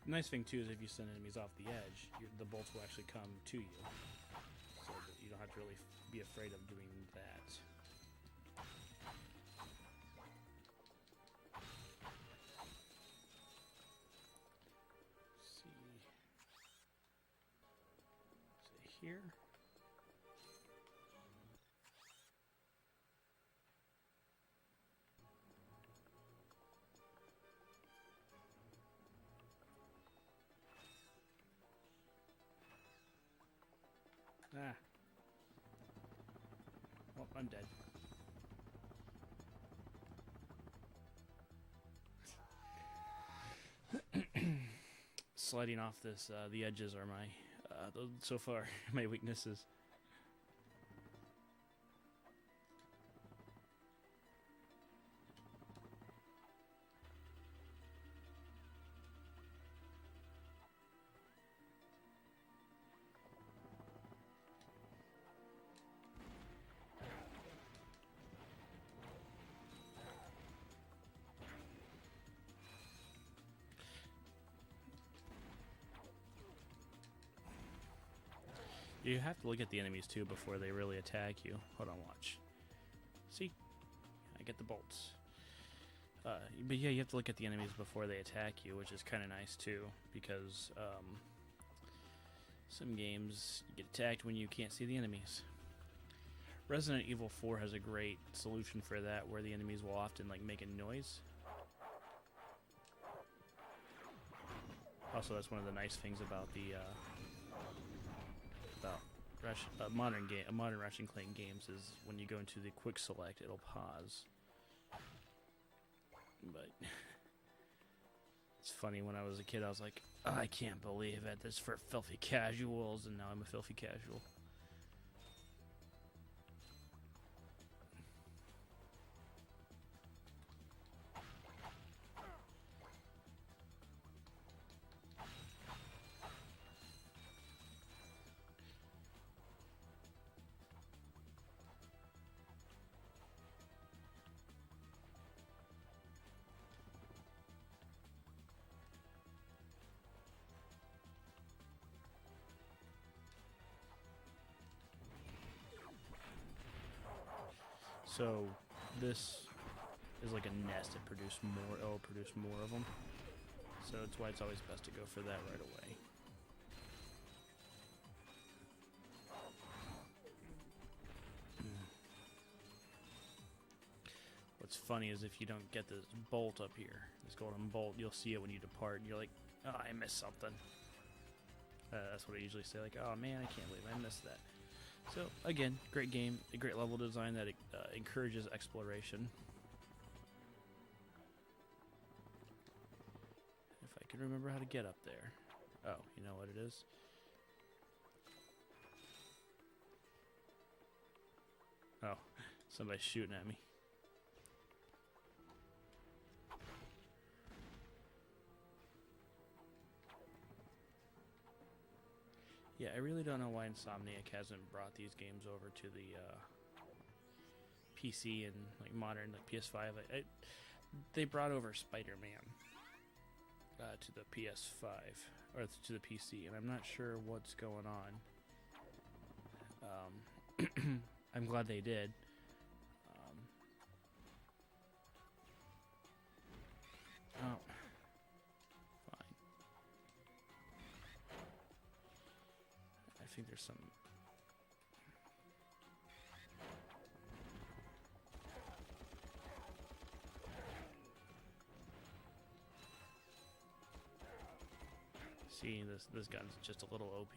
The nice thing too is if you send enemies off the edge, the bolts will actually come to you, so that you don't have to really be afraid of doing that. Let's see. Is it here? Ah. Well, I'm dead. Sliding off this, the edges are my, so far, my weaknesses. You have to look at the enemies too before they really attack you. Hold on, watch. See? I get the bolts. But yeah, you have to look at the enemies before they attack you, which is kind of nice too, because some games you get attacked when you can't see the enemies. Resident Evil 4 has a great solution for that, where the enemies will often like make a noise. Also, that's one of the nice things about the modern Ratchet and Clank games is when you go into the quick select, it'll pause. But it's funny, when I was a kid, I was like, oh, I can't believe it. This is for filthy casuals, and now I'm a filthy casual. So this is like a nest. It'll produce more of them. So that's why it's always best to go for that right away. funny is if you don't get this bolt up here, this golden bolt, you'll see it when you depart, and you're like, oh, I missed something. That's what I usually say, like, oh man, I can't believe I missed that. So, again, great game, a great level design that encourages exploration. If I can remember how to get up there. Oh, you know what it is? Oh, somebody's shooting at me. Yeah, I really don't know why Insomniac hasn't brought these games over to the PC and like modern like PS5. They brought over Spider-Man to the PS5 or to the PC, and I'm not sure what's going on. I'm glad they did. Oh. I think there's some. See, this gun's just a little OP.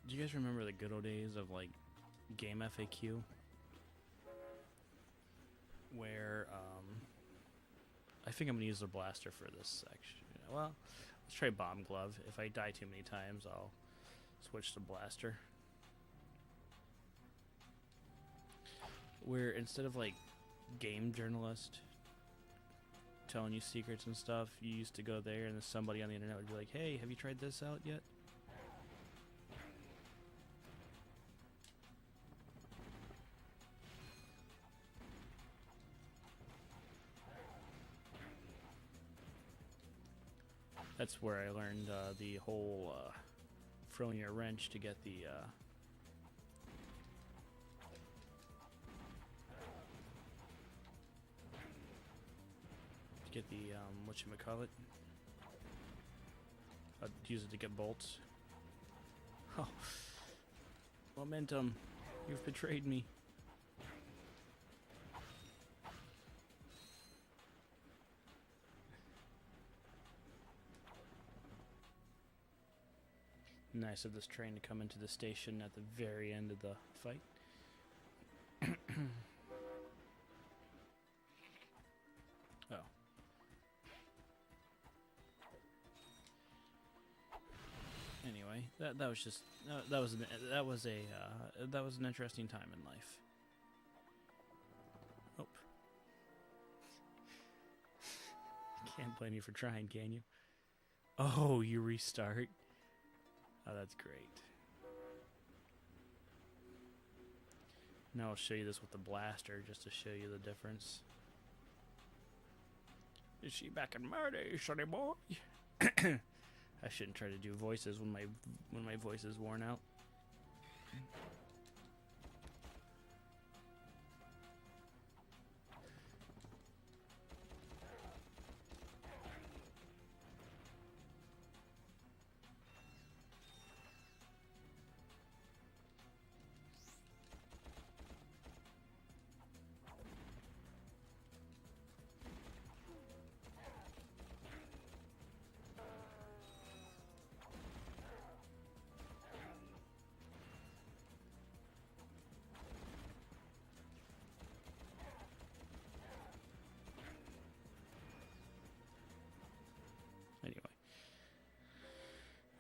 Do you guys remember the good old days of like Game FAQ? Where I think I'm gonna use the blaster for this section. Well, let's try Bomb Glove. If I die too many times, I'll switch to blaster. Where instead of like game journalist telling you secrets and stuff, you used to go there and then somebody on the internet would be like, hey, have you tried this out yet? That's where I learned the whole throwing a wrench to get the whatchamacallit? I'd use it to get bolts. Oh, momentum! You've betrayed me. Nice of this train to come into the station at the very end of the fight. Oh. Anyway, that was just that was an interesting time in life. Oh. Can't blame you for trying, can you? Oh, you restart. Oh, that's great. Now I'll show you this with the blaster just to show you the difference. Is she back in my day, sonny boy? I shouldn't try to do voices when my voice is worn out.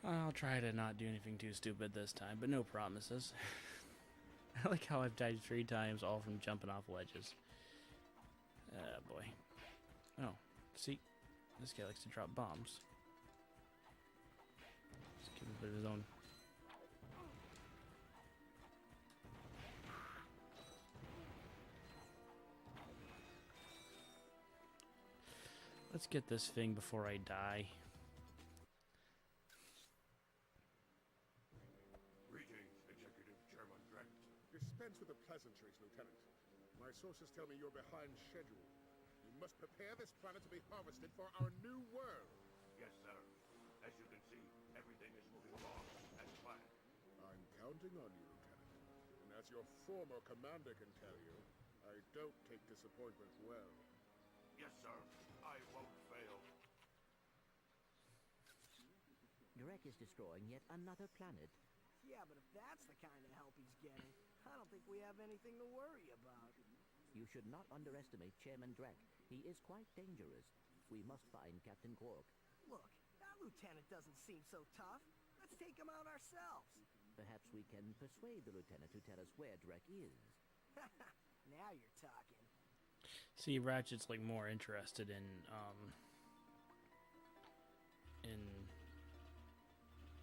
I'll try to not do anything too stupid this time, but no promises. I like how I've died 3 times, all from jumping off ledges. Boy. Oh, see? This guy likes to drop bombs. Let's give him a bit of his own. Let's get this thing before I die. Greetings, Executive Chairman Ratchet. Dispense with the pleasantries, Lieutenant. My sources tell me you're behind schedule. You must prepare this planet to be harvested for our new world. Yes, sir. As you can see, everything is moving along as planned. I'm counting on you, Lieutenant. And as your former commander can tell you, I don't take disappointment well. Yes, sir. I won't fail. Drek is destroying yet another planet. Yeah, but if that's the kind of help he's getting, I don't think we have anything to worry about. You should not underestimate Chairman Drek. He is quite dangerous. We must find Captain Quark. Look, that lieutenant doesn't seem so tough. Let's take him out ourselves. Perhaps we can persuade the lieutenant to tell us where Drek is. Now you're talking. See, Ratchet's like more interested in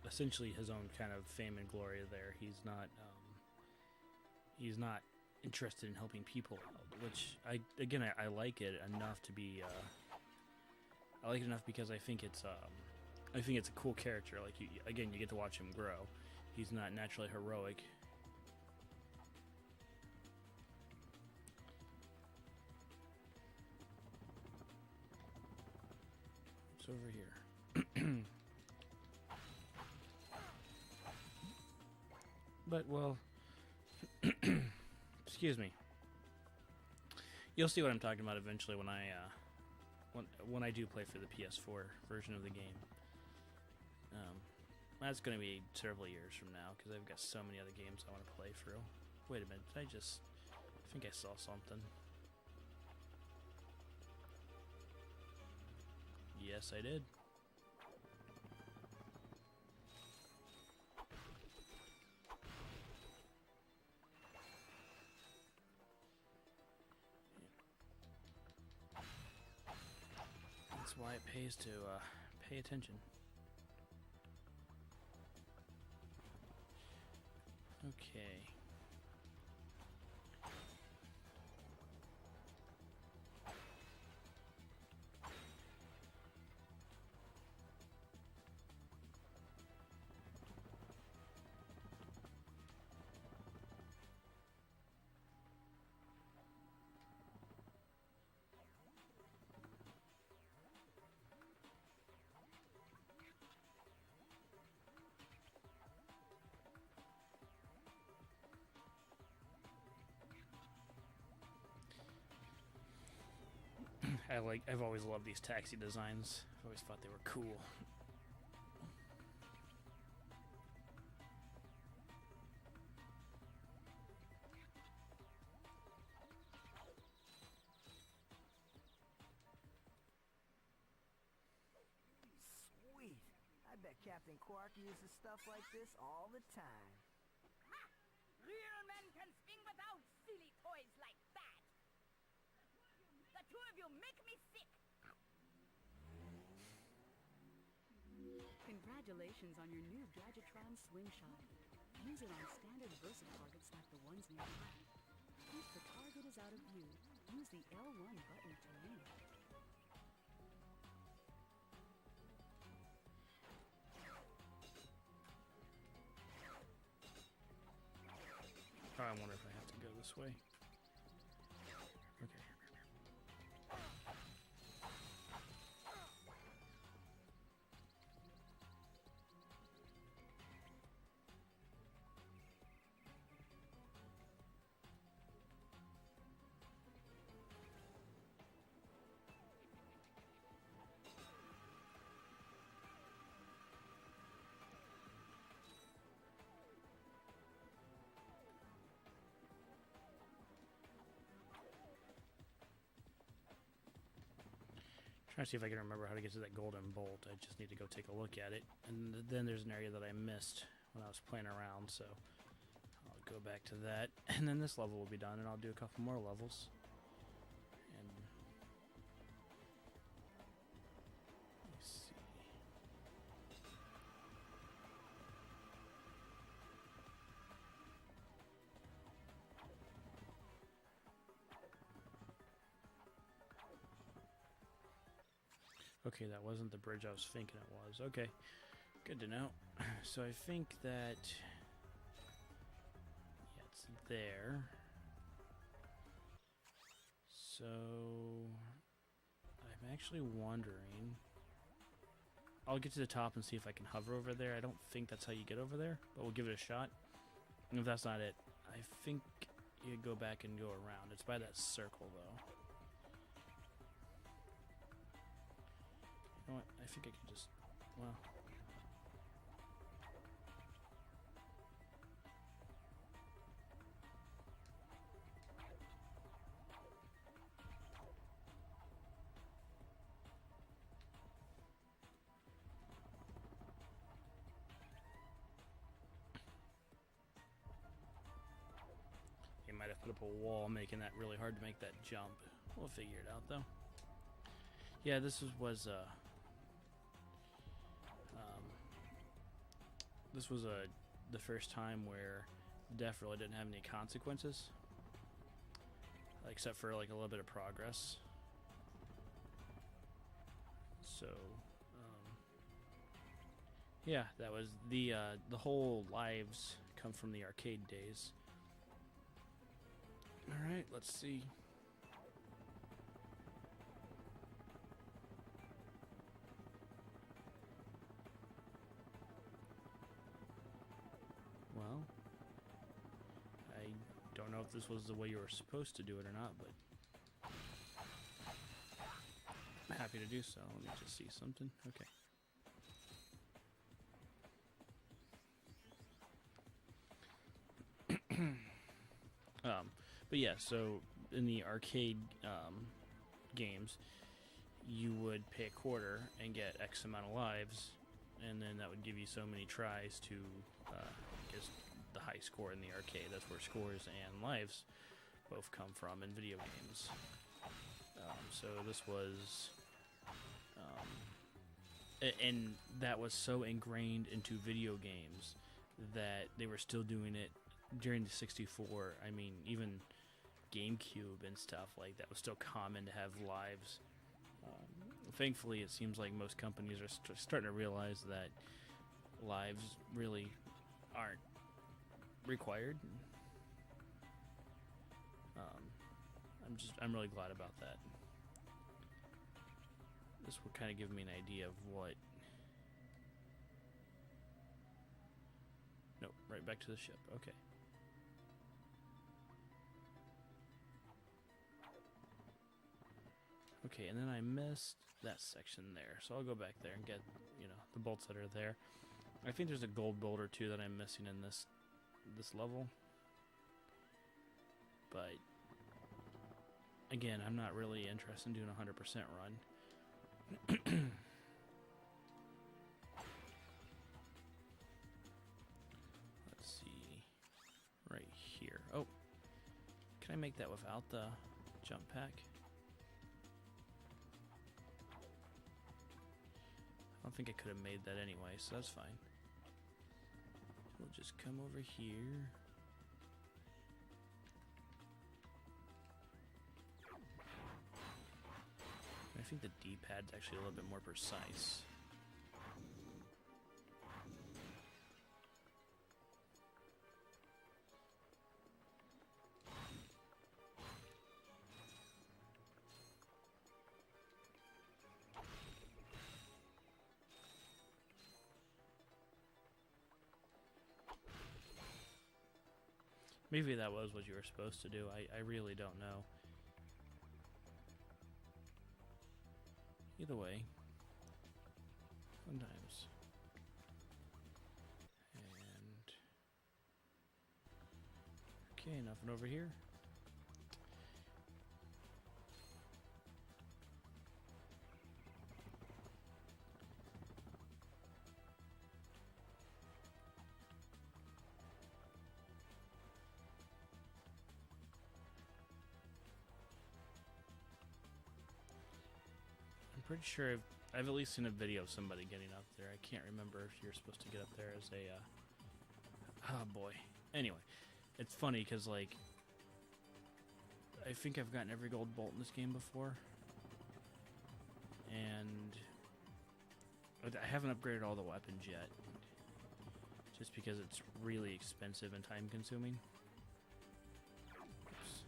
essentially his own kind of fame and glory there. He's not interested in helping people out, which I like it enough to be I like it enough because I think it's a cool character. Like you get to watch him grow. He's not naturally heroic. It's over here. But, well, excuse me. You'll see what I'm talking about eventually when I do play for the PS4 version of the game. That's going to be several years from now because I've got so many other games I want to play through. Wait a minute, I think I saw something. Yes, I did. That's why it pays to pay attention. Okay. I've always loved these taxi designs. I've always thought they were cool. Sweet. I bet Captain Quark uses stuff like this all the time. Ha! Real men can swing without silly toys like that. The two of you make me sick. Congratulations on your new Gadgetron swing shot. Use it on standard Versa targets like the ones nearby. If the target is out of view, use the L1 button to aim. Oh, I wonder if I have to go this way. Okay. Trying to see if I can remember how to get to that golden bolt. I just need to go take a look at it. And then there's an area that I missed when I was playing around, so I'll go back to that. And then this level will be done, and I'll do a couple more levels. And let's see. Okay, that wasn't the bridge I was thinking it was. Okay, good to know. So I think that, yeah, it's there. So I'm actually wondering. I'll get to the top and see if I can hover over there. I don't think that's how you get over there, but we'll give it a shot. And if that's not it, I think you go back and go around. It's by that circle, though. You know what? I think I can just, well. You might have put up a wall, making that really hard to make that jump. We'll figure it out, though. Yeah, this was the first time where death really didn't have any consequences, except for like a little bit of progress. So, yeah, that was the whole lives come from the arcade days. All right, let's see. Well, I don't know if this was the way you were supposed to do it or not, but I'm happy to do so. Let me just see something. Okay. But yeah, so in the arcade games, you would pay a quarter and get X amount of lives, and then that would give you so many tries to get the high score in the arcade. That's where scores and lives both come from in video games. So this was, and that was so ingrained into video games that they were still doing it during the 64. I mean, even GameCube and stuff like that was still common to have lives. Thankfully, it seems like most companies are starting to realize that lives really aren't required. I'm really glad about that. This will kind of give me an idea of what. Nope, right back to the ship. Okay. Okay, and then I missed that section there, so I'll go back there and get, the bolts that are there. I think there's a gold bolt or two that I'm missing in this level. But again, I'm not really interested in doing a 100% run. Let's see. Right here. Oh. Can I make that without the jump pack? I don't think I could have made that anyway, so that's fine. We'll just come over here. I think the D-pad's actually a little bit more precise. Maybe that was what you were supposed to do. I really don't know. Either way. Sometimes. And okay, nothing over here. pretty sure I've at least seen a video of somebody getting up there. I can't remember if you're supposed to get up there as a, oh boy. Anyway, it's funny because, like, I think I've gotten every gold bolt in this game before. And I haven't upgraded all the weapons yet. Just because it's really expensive and time consuming. Oops.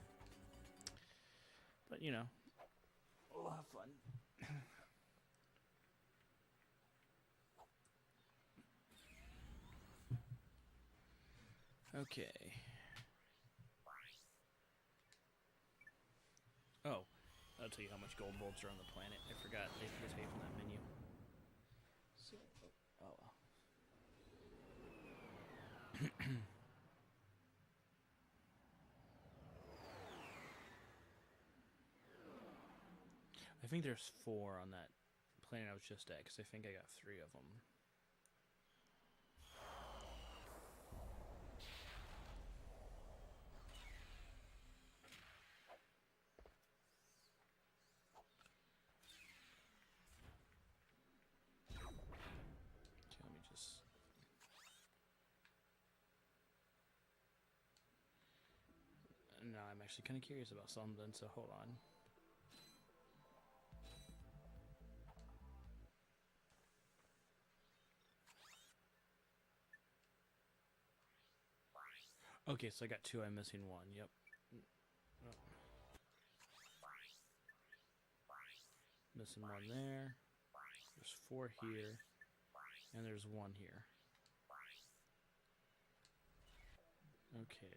But, you know, we'll have fun. Okay. Oh, I'll tell you how much gold bolts are on the planet. I forgot. They take from that menu. So, oh well. I think there's 4 on that planet I was just at, because I think I got 3 of them. Okay, let me just... No, I'm actually kind of curious about something, so hold on. Okay, so I got 2, I'm missing 1, yep. Oh. Missing 1 there. There's 4 here. And there's 1 here. Okay.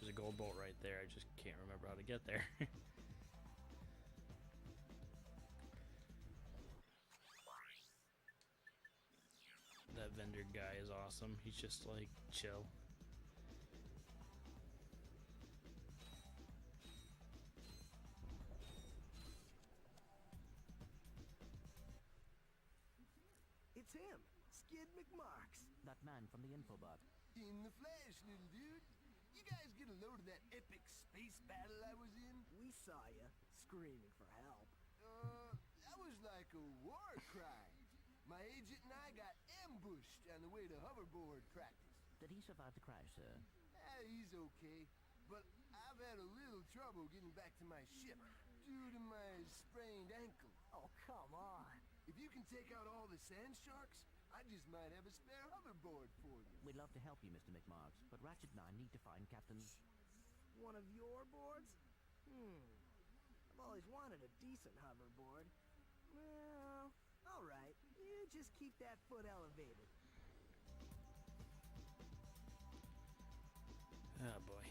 There's a gold bolt right there. I just can't remember how to get there. That vendor guy is awesome. He's just like chill. It's him, Skid McMarks. That man from the infobot. In the flesh, little dude. You guys get a load of that epic space battle I was in? We saw you, screaming for help. That was like a war cry. My agent and I got ambushed on the way to hoverboard practice. Did he survive the crash, sir? He's okay, but I've had a little trouble getting back to my ship due to my sprained ankle. Oh, come on. If you can take out all the sand sharks, I just might have a spare hoverboard for you. We'd love to help you, Mr. McMarks, but Ratchet and I need to find Captain... One of your boards? I've always wanted a decent hoverboard. Well, alright. You just keep that foot elevated. Oh boy.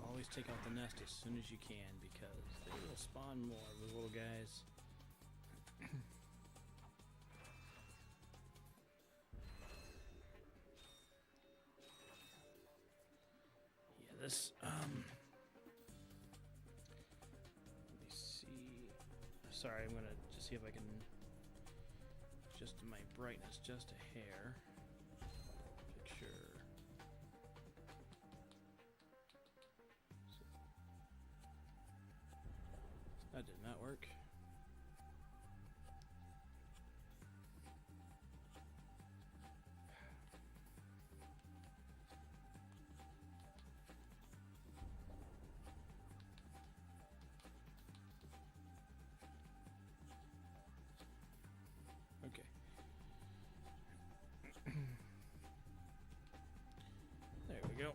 Always take out the nest as soon as you can, because they will spawn more of the little guys. Yeah, this, let me see. Sorry, I'm gonna just see if I can adjust my brightness just a hair. Picture. That did not work. Okay. There we go.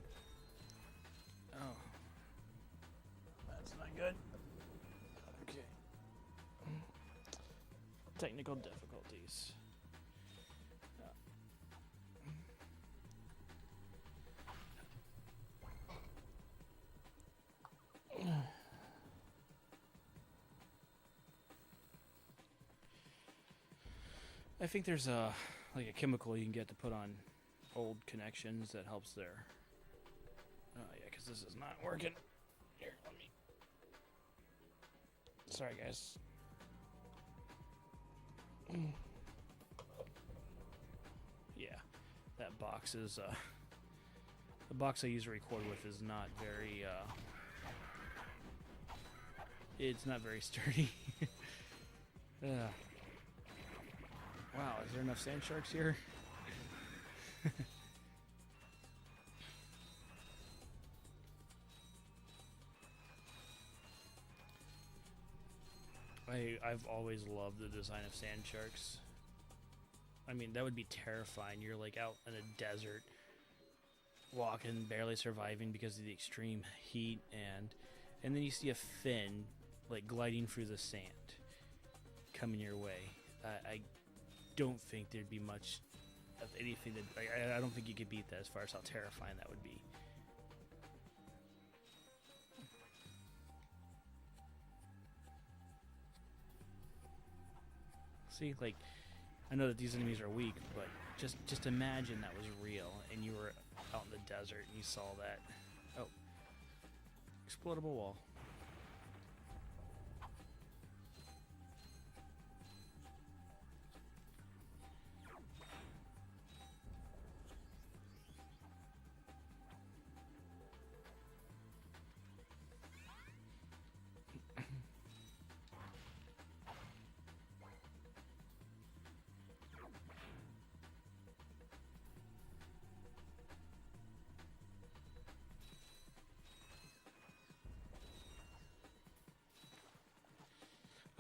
technical difficulties. I think there's a like a chemical you can get to put on old connections that helps there. Oh yeah, because this is not working. Here, let me. Sorry, guys. Yeah, that box is the box I use to record with is not very it's not very sturdy. Wow, is there enough sand sharks here? I've always loved the design of sand sharks. I mean, that would be terrifying. You're like out in a desert, walking, barely surviving because of the extreme heat, and then you see a fin like gliding through the sand coming your way. I don't think there'd be much of anything that I don't think you could beat that as far as how terrifying that would be. See, like, I know that these enemies are weak, but just imagine that was real and you were out in the desert and you saw that. Oh, explodable wall.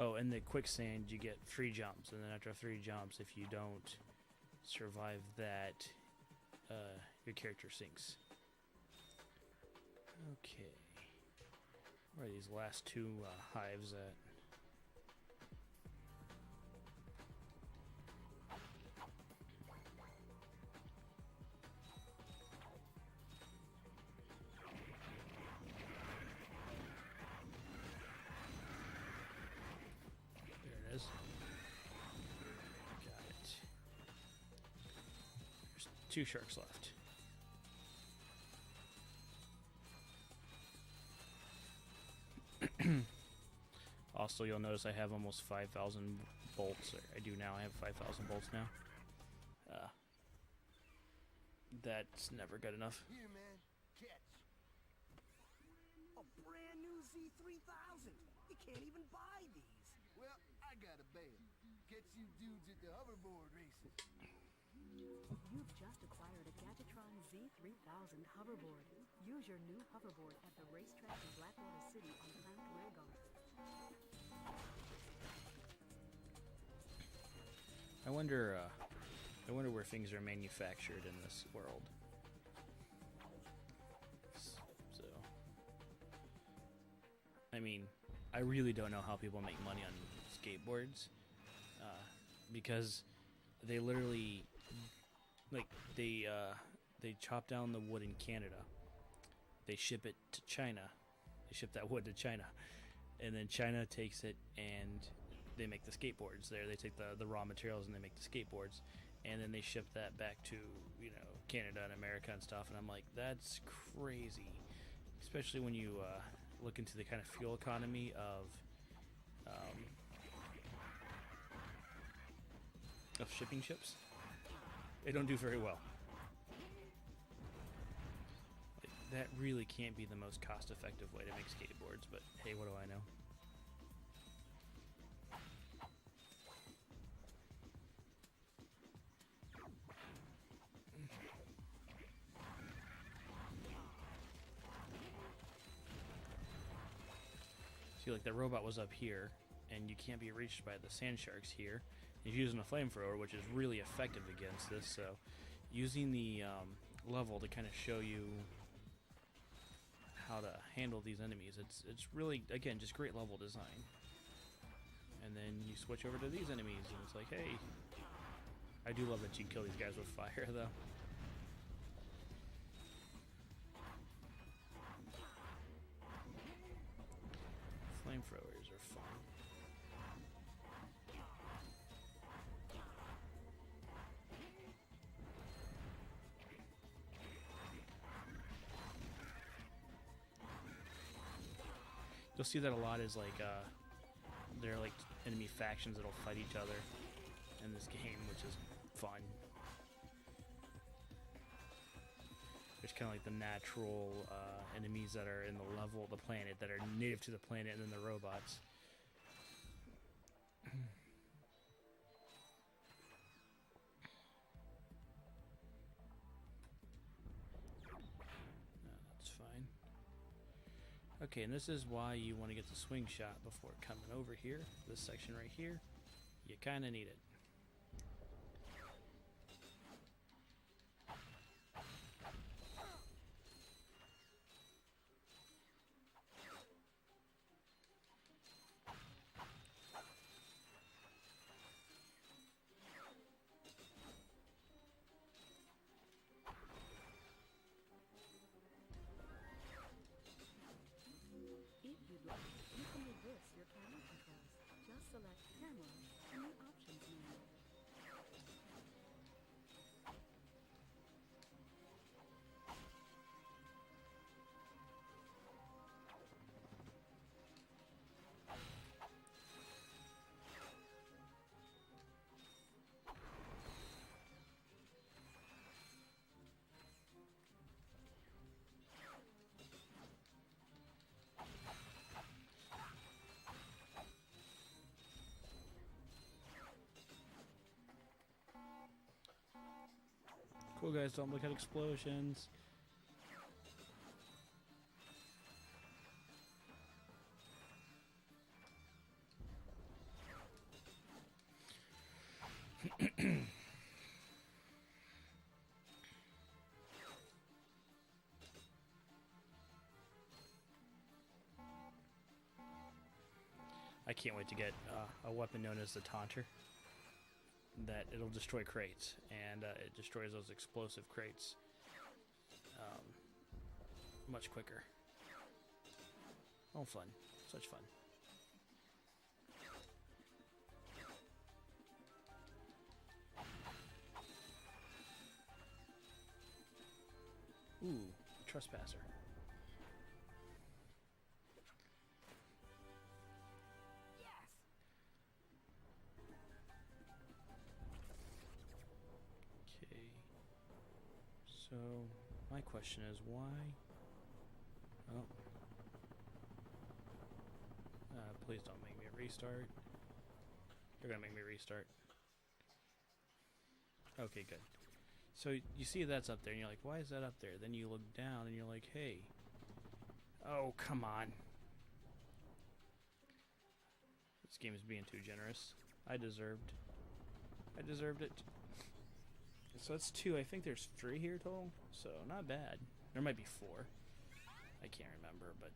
Oh, and the quicksand, you get 3 jumps, and then after 3 jumps, if you don't survive that, your character sinks. Okay. Where are these last 2 hives at? There it is. Got it. There's 2 sharks left. Also, you'll notice I have almost 5,000 bolts. I do now. I have 5,000 bolts now. That's never good enough. Here, man. Catch. A brand new Z3000. You can't even buy these. Well, I got a bed. Catch you dudes at the hoverboard races. You've just acquired a Gadgetron Z3000 hoverboard. Use your new hoverboard at the racetrack in Blackwater City on Clank Railgun. I wonder where things are manufactured in this world. So, I mean, I really don't know how people make money on skateboards, because they literally, like, they chop down the wood in Canada, they ship it to China, they ship that wood to China, and then China takes it and they make the skateboards there. They take the raw materials and they make the skateboards, and then they ship that back to, you know, Canada and America and stuff. And I'm like, that's crazy, especially when you look into the kind of fuel economy of shipping ships. They don't do very well. Like, that really can't be the most cost-effective way to make skateboards, but hey, what do I know? See, like, the robot was up here, and you can't be reached by the sand sharks here. He's using a flamethrower, which is really effective against this, so using the level to kind of show you how to handle these enemies, it's really, again, just great level design. And then you switch over to these enemies, and it's like, hey. I do love that you kill these guys with fire, though. Flamethrowers are fun. You'll see that a lot is like, they're like enemy factions that'll fight each other in this game, which is fun. There's kind of like the natural enemies that are in the level of the planet, that are native to the planet, and then the robots. That's fine. Okay, and this is why you want to get the swing shot before coming over here. This section right here, you kind of need it. If you'd like, you can reverse your camera controls. Just select Camera in the Options menu. Cool, guys, don't look at explosions. I can't wait to get a weapon known as the Taunter. That it'll destroy crates, and it destroys those explosive crates much quicker. Oh, fun. Such fun. Ooh, trespasser. So, my question is why? Oh. Please don't make me restart. You're gonna make me restart. Okay, good. So, you see that's up there, and you're like, why is that up there? Then you look down, and you're like, hey. Oh, come on. This game is being too generous. I deserved it. So that's 2. I think there's 3 here total. So not bad. There might be 4. I can't remember, but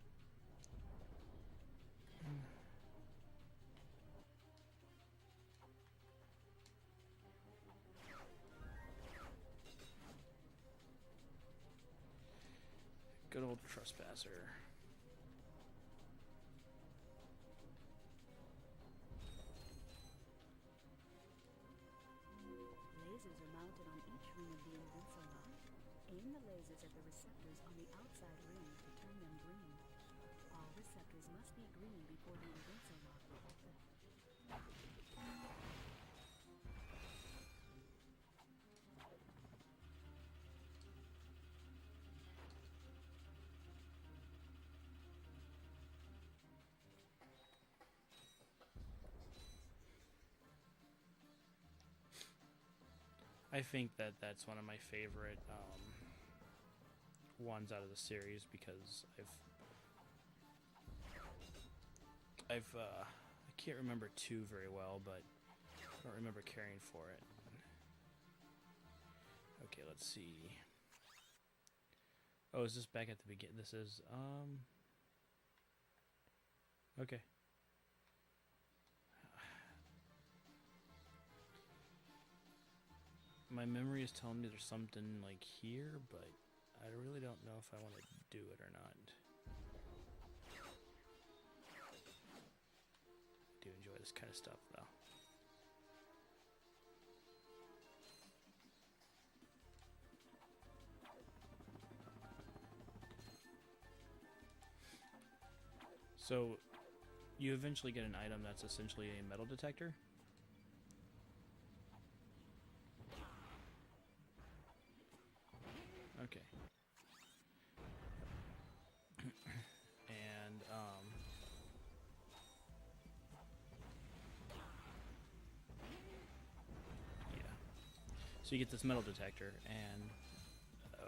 good old trespasser. Lasers are mounted on each ring of the Invincible lock. Aim the lasers at the receptors on the outside ring to turn them green. All receptors must be green before the Invincible lock will open. I think that's one of my favorite ones out of the series because I can't remember 2 very well, but I don't remember caring for it. Okay, let's see. Oh, is this back at the beginning? This is okay. My memory is telling me there's something like here, but I really don't know if I want to do it or not. I do enjoy this kind of stuff, though. So, you eventually get an item that's essentially a metal detector. Okay. And, yeah. So you get this metal detector, and,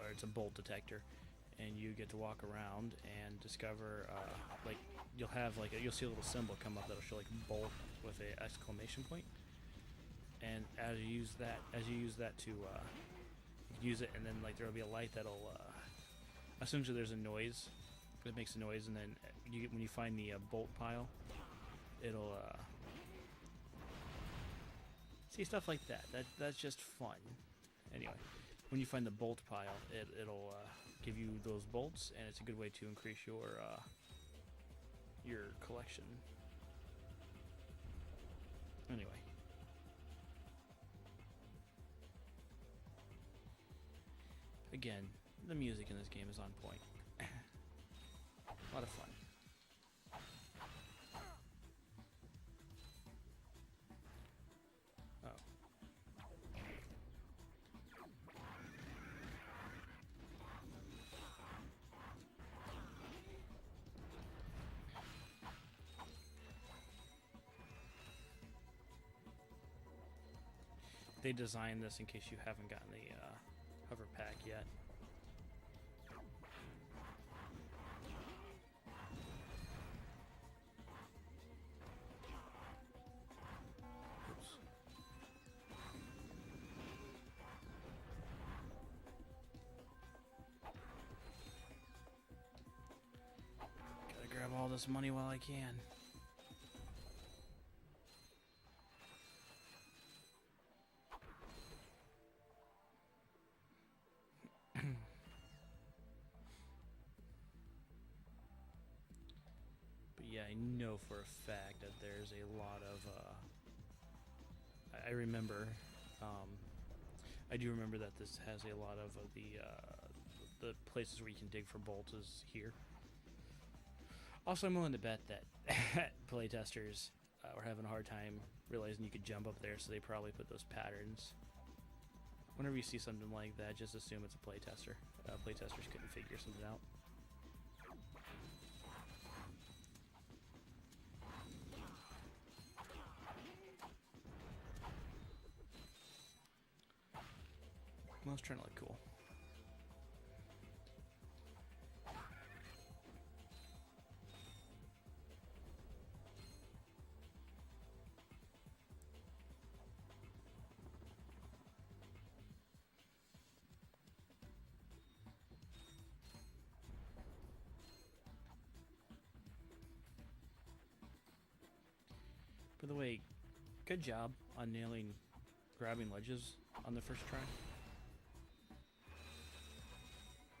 or it's a bolt detector, and you get to walk around and discover, like, you'll have, like, you'll see a little symbol come up that'll show, like, bolt with a exclamation point. And as you use that to, use it, and then like there'll be a light that'll essentially there's a noise that makes a noise, and then when you find the bolt pile, it'll see stuff like that's just fun. Anyway, when you find the bolt pile, it'll give you those bolts, and it's a good way to increase your collection. Anyway. Again, the music in this game is on point. A lot of fun. Oh. They designed this in case you haven't gotten the hover pack yet. Oops. Gotta grab all this money while I can. Yeah, I know for a fact that there's a lot of, I remember, I do remember that this has a lot of the places where you can dig for bolts is here. Also, I'm willing to bet that playtesters were having a hard time realizing you could jump up there, so they probably put those patterns. Whenever you see something like that, just assume it's a playtester. Playtesters couldn't figure something out. I was trying to look cool. By the way, good job on nailing grabbing ledges on the first try.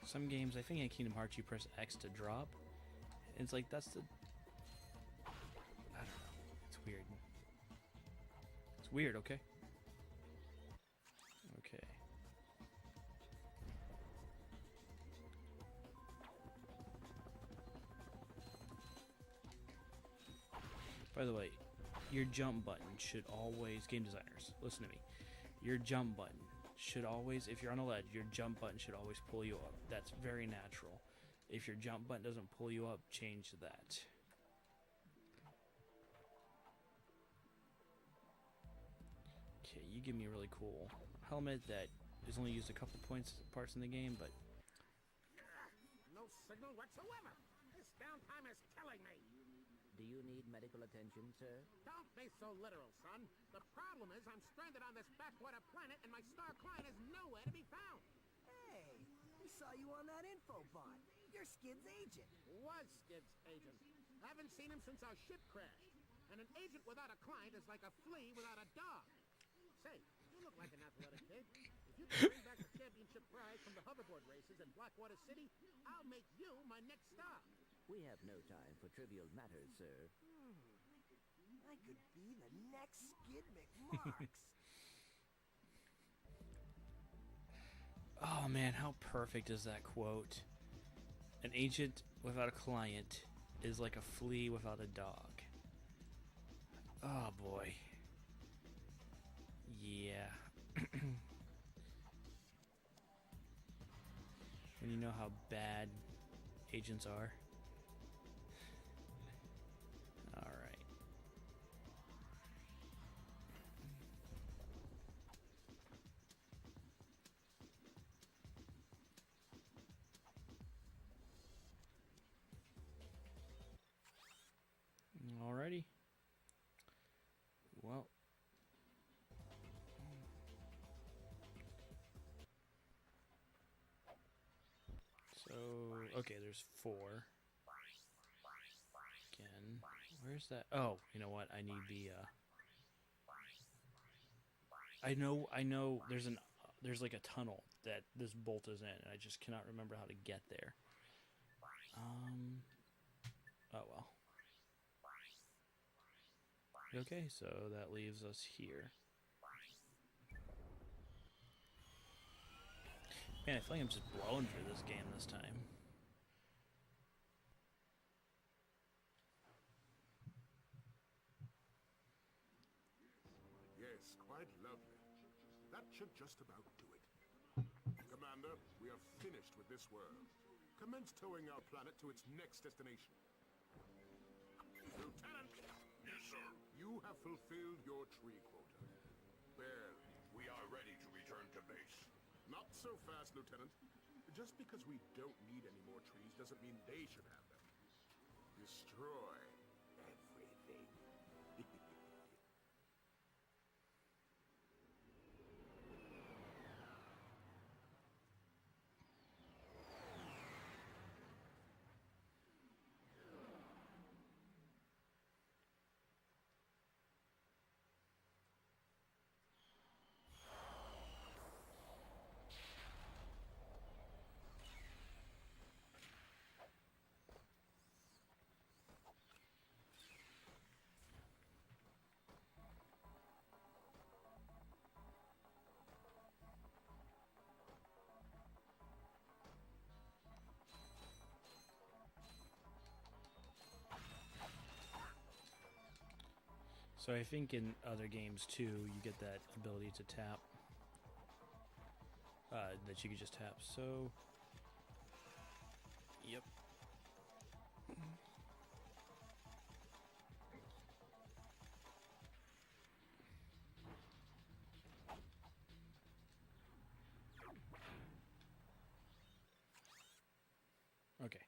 Some games, I think in Kingdom Hearts, you press X to drop. And it's like, that's the... I don't know. It's weird. It's weird, okay? Okay. By the way, your jump button should always... Game designers, listen to me. Your jump button should always, if you're on a ledge, your jump button should always pull you up. That's very natural. If your jump button doesn't pull you up, change that. Okay, you give me a really cool helmet that is only used a couple parts in the game, but... No signal whatsoever. This downtime is killing me. Do you need medical attention, sir? Don't be so literal, son. The problem is I'm stranded on this backwater planet and my star client is nowhere to be found. Hey, we saw you on that info bot. You're Skid's agent. Was Skid's agent. Haven't seen him since our ship crashed. And an agent without a client is like a flea without a dog. Say, you look like an athletic kid. If you can bring back the championship prize from the hoverboard races in Blackwater City, I'll make you my next stop. We have no time for trivial matters, sir. I could be the next Skid McMarks. Oh man, how perfect is that quote? An agent without a client is like a flea without a dog. Oh boy. Yeah. When you know how bad agents are. Alright. Alrighty. Well. So, okay, there's 4. Again, where's that? Oh, you know what? I need the, I know there's like a tunnel that this bolt is in, and I just cannot remember how to get there. Oh well. Okay, so that leaves us here. Man, I feel like I'm just blowing through this game this time. Yes, quite lovely. That should just about do it. Commander, we are finished with this world. Commence towing our planet to its next destination. Lieutenant! Yes, sir. You have fulfilled your tree quota. Barely. We are ready to return to base. Not so fast, Lieutenant. Just because we don't need any more trees doesn't mean they should have them. Destroy everything. So I think in other games too, you get that ability to tap. That you could just tap. So, yep. Okay.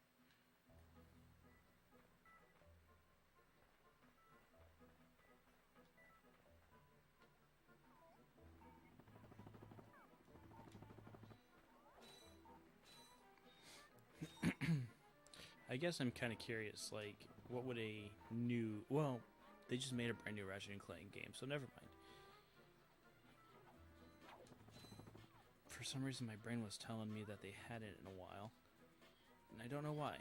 I guess I'm kind of curious, like, what would a new... Well, they just made a brand new Ratchet and Clank game, so never mind. For some reason, my brain was telling me that they hadn't in a while. And I don't know why.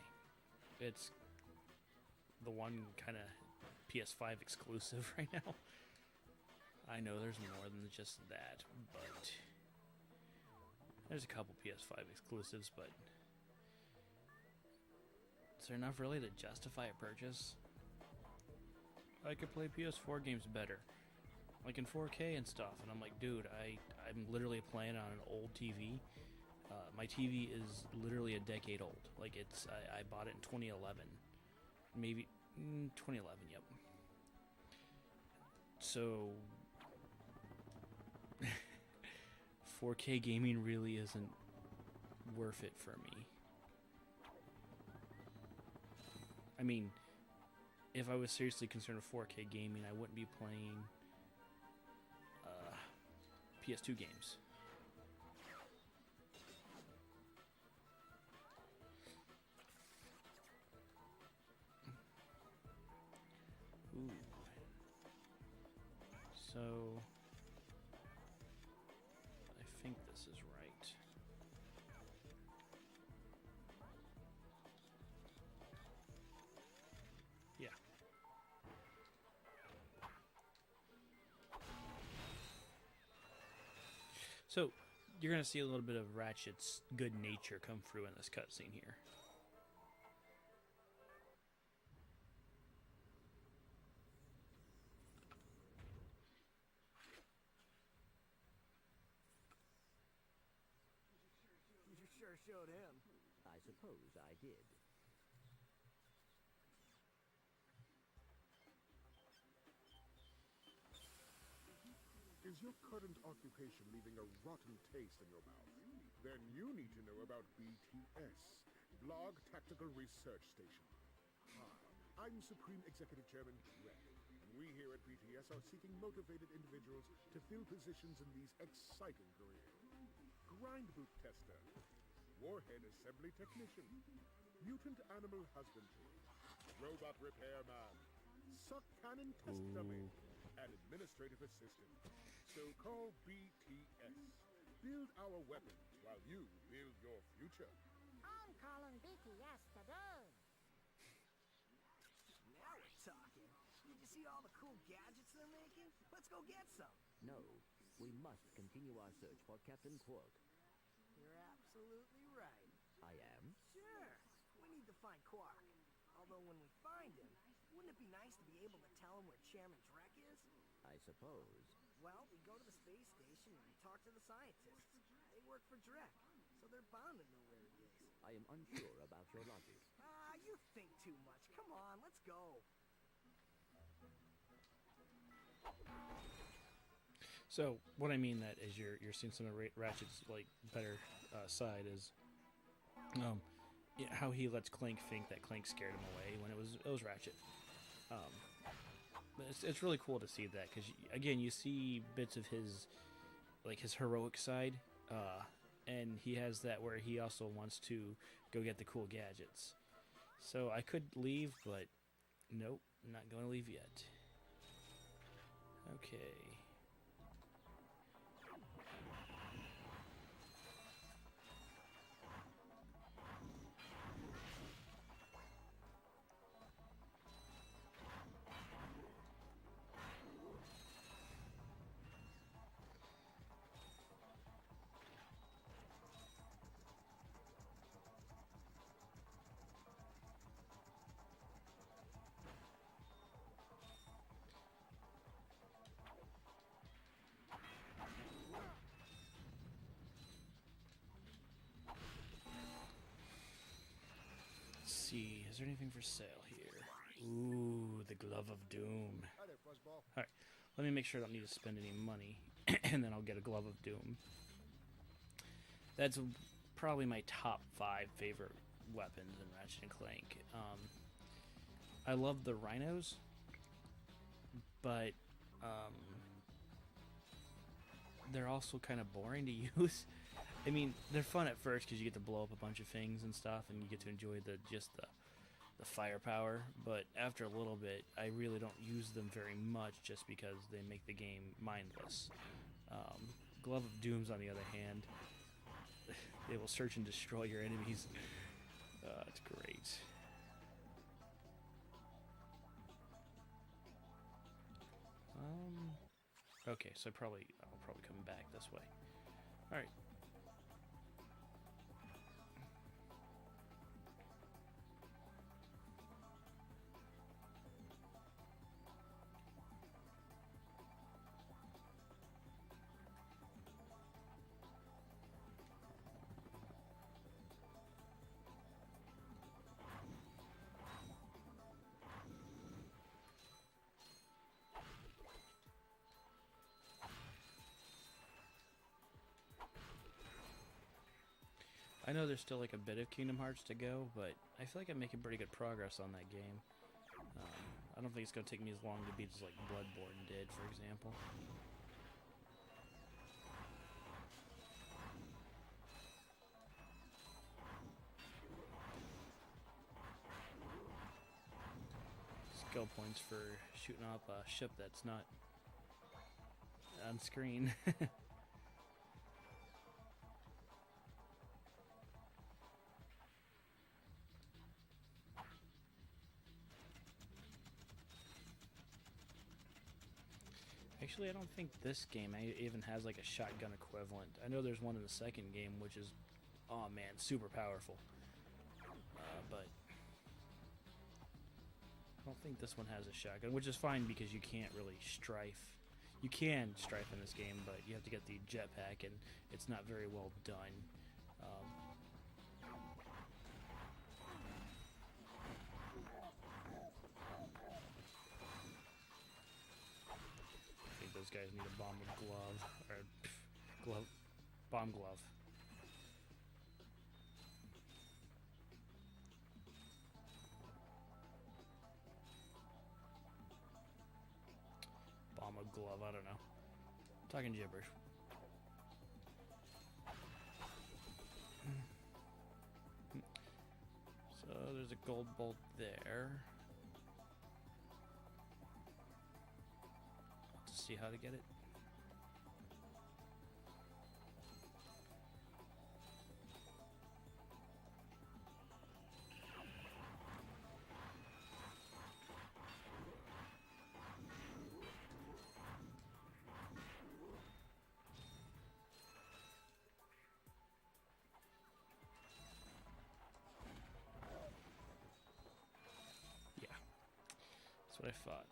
It's the one kind of PS5 exclusive right now. I know there's more than just that, but... There's a couple PS5 exclusives, but... Is there enough really to justify a purchase? I could play PS4 games better. Like in 4K and stuff, and I'm like, dude, I'm literally playing on an old TV. My TV is literally a decade old. Like I bought it in 2011. Maybe 2011, yep. So 4K gaming really isn't worth it for me. I mean, if I was seriously concerned with 4K gaming, I wouldn't be playing Ps2 games. Ooh. So So you're gonna see a little bit of Ratchet's good nature come through in this cutscene here. You sure showed him. I suppose I did. Is your current occupation leaving a rotten taste in your mouth? Then you need to know about BTS, Blog Tactical Research Station. Hi, I'm Supreme Executive Chairman Drek, and we here at BTS are seeking motivated individuals to fill positions in these exciting careers. Grind boot tester, warhead assembly technician, mutant animal husbandry, robot repairman, suck cannon test dummy, and administrative assistant. So call BTS. Build our weapons while you build your future. I'm calling BTS to do. Now we're talking. Did you see all the cool gadgets they're making? Let's go get some. No, we must continue our search for Captain Quark. You're absolutely right. I am? Sure. We need to find Quark. Although when we find him, wouldn't it be nice to be able to tell him where Chairman Drek is? I suppose. Well, we go to the space station and talk to the scientists. They work for Drek, so they're bound to know where he is. I am unsure about your logic. You think too much. Come on, let's go. So what I mean that is you're seeing some of Ratchet's like better side is how he lets Clank think that Clank scared him away when it was Ratchet. It's really cool to see that because again you see bits of his heroic side, and he has that where he also wants to go get the cool gadgets. So I could leave, but nope, I'm not going to leave yet. Okay. See, is there anything for sale here? Ooh, the Glove of Doom. Hi there, Fuzzball. Alright, let me make sure I don't need to spend any money, and then I'll get a Glove of Doom. That's probably my top 5 favorite weapons in Ratchet and Clank. I love the rhinos, but they're also kind of boring to use. I mean, they're fun at first because you get to blow up a bunch of things and stuff, and you get to enjoy the firepower. But after a little bit, I really don't use them very much just because they make the game mindless. Glove of Dooms, on the other hand, they will search and destroy your enemies. It's great. Okay, so I'll probably come back this way. All right. I know there's still like a bit of Kingdom Hearts to go, but I feel like I'm making pretty good progress on that game. I don't think it's going to take me as long to beat as like Bloodborne did, for example. Skill points for shooting up a ship that's not on screen. Actually, I don't think this game even has like a shotgun equivalent. I know there's one in the second game, which is, oh man, super powerful. But I don't think this one has a shotgun, which is fine because you can't really strafe. You can strafe in this game, but you have to get the jetpack, and it's not very well done. I think those guys need a bomb glove, or bomb glove. Bomb glove, I don't know. I'm talking gibberish. So there's a gold bolt there. Let's see how to get it. That's what I thought.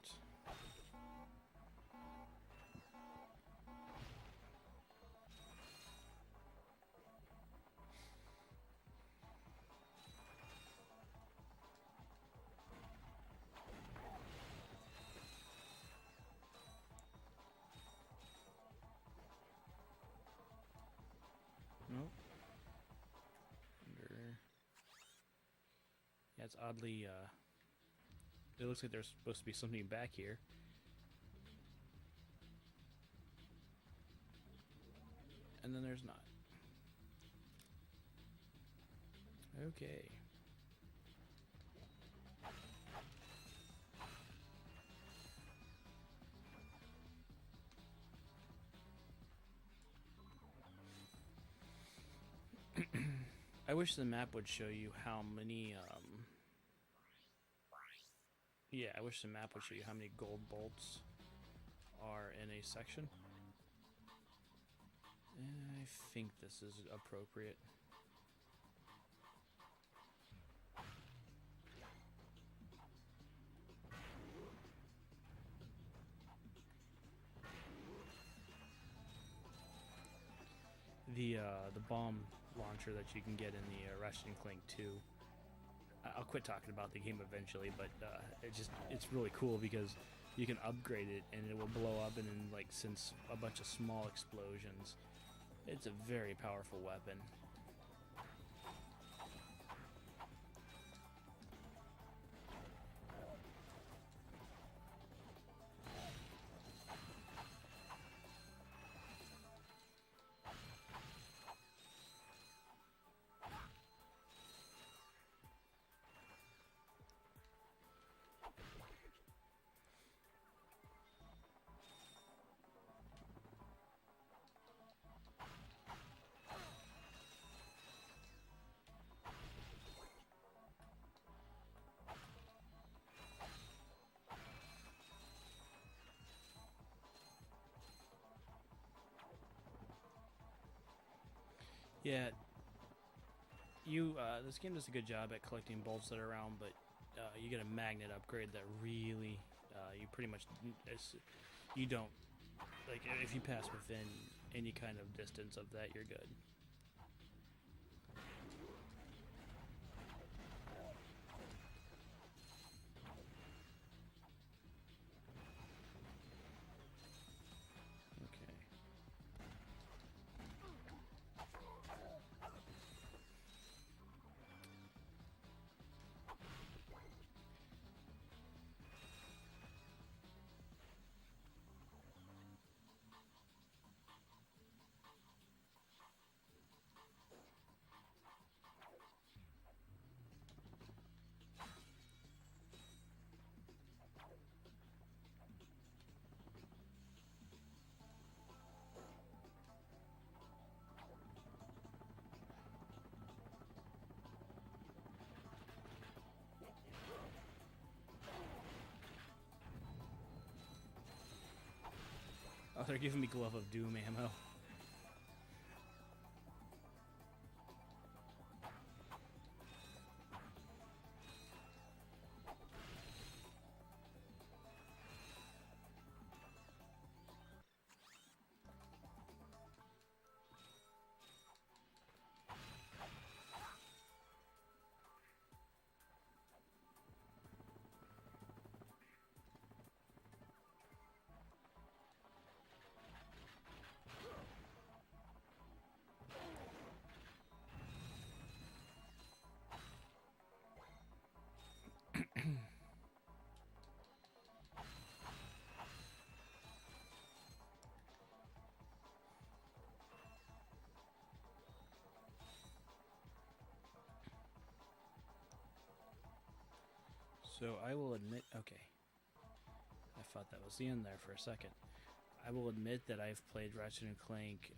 Nope. Yeah, it's oddly, it looks like there's supposed to be something back here. And then there's not. Okay. I wish the map would show you how many, yeah, I wish the map would show you how many gold bolts are in a section. And I think this is appropriate. The bomb launcher that you can get in the Ratchet and Clank 2. I'll quit talking about the game eventually, but it's really cool because you can upgrade it and it will blow up and then like sense a bunch of small explosions. It's a very powerful weapon. Yeah, this game does a good job at collecting bolts that are around, but you get a magnet upgrade that really, you pretty much, you don't, like, if you pass within any kind of distance of that, you're good. Oh, they're giving me Glove of Doom ammo. So I will admit, okay. I thought that was the end there for a second. I will admit that I've played Ratchet and Clank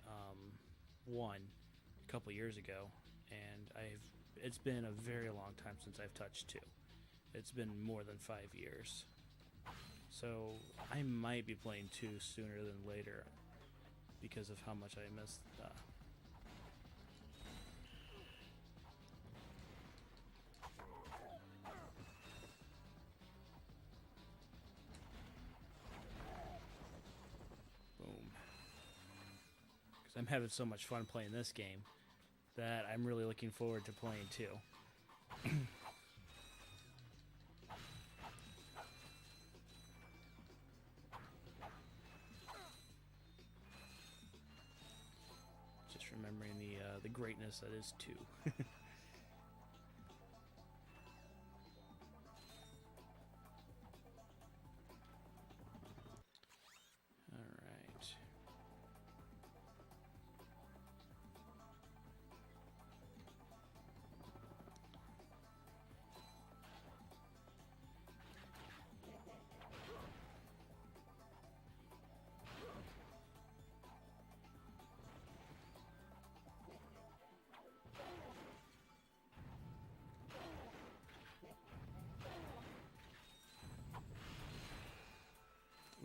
1 a couple years ago, and it's been a very long time since I've touched 2. It's been more than 5 years. So I might be playing 2 sooner than later because of how much I missed. I'm having so much fun playing this game that I'm really looking forward to playing 2. Just remembering the greatness that is 2.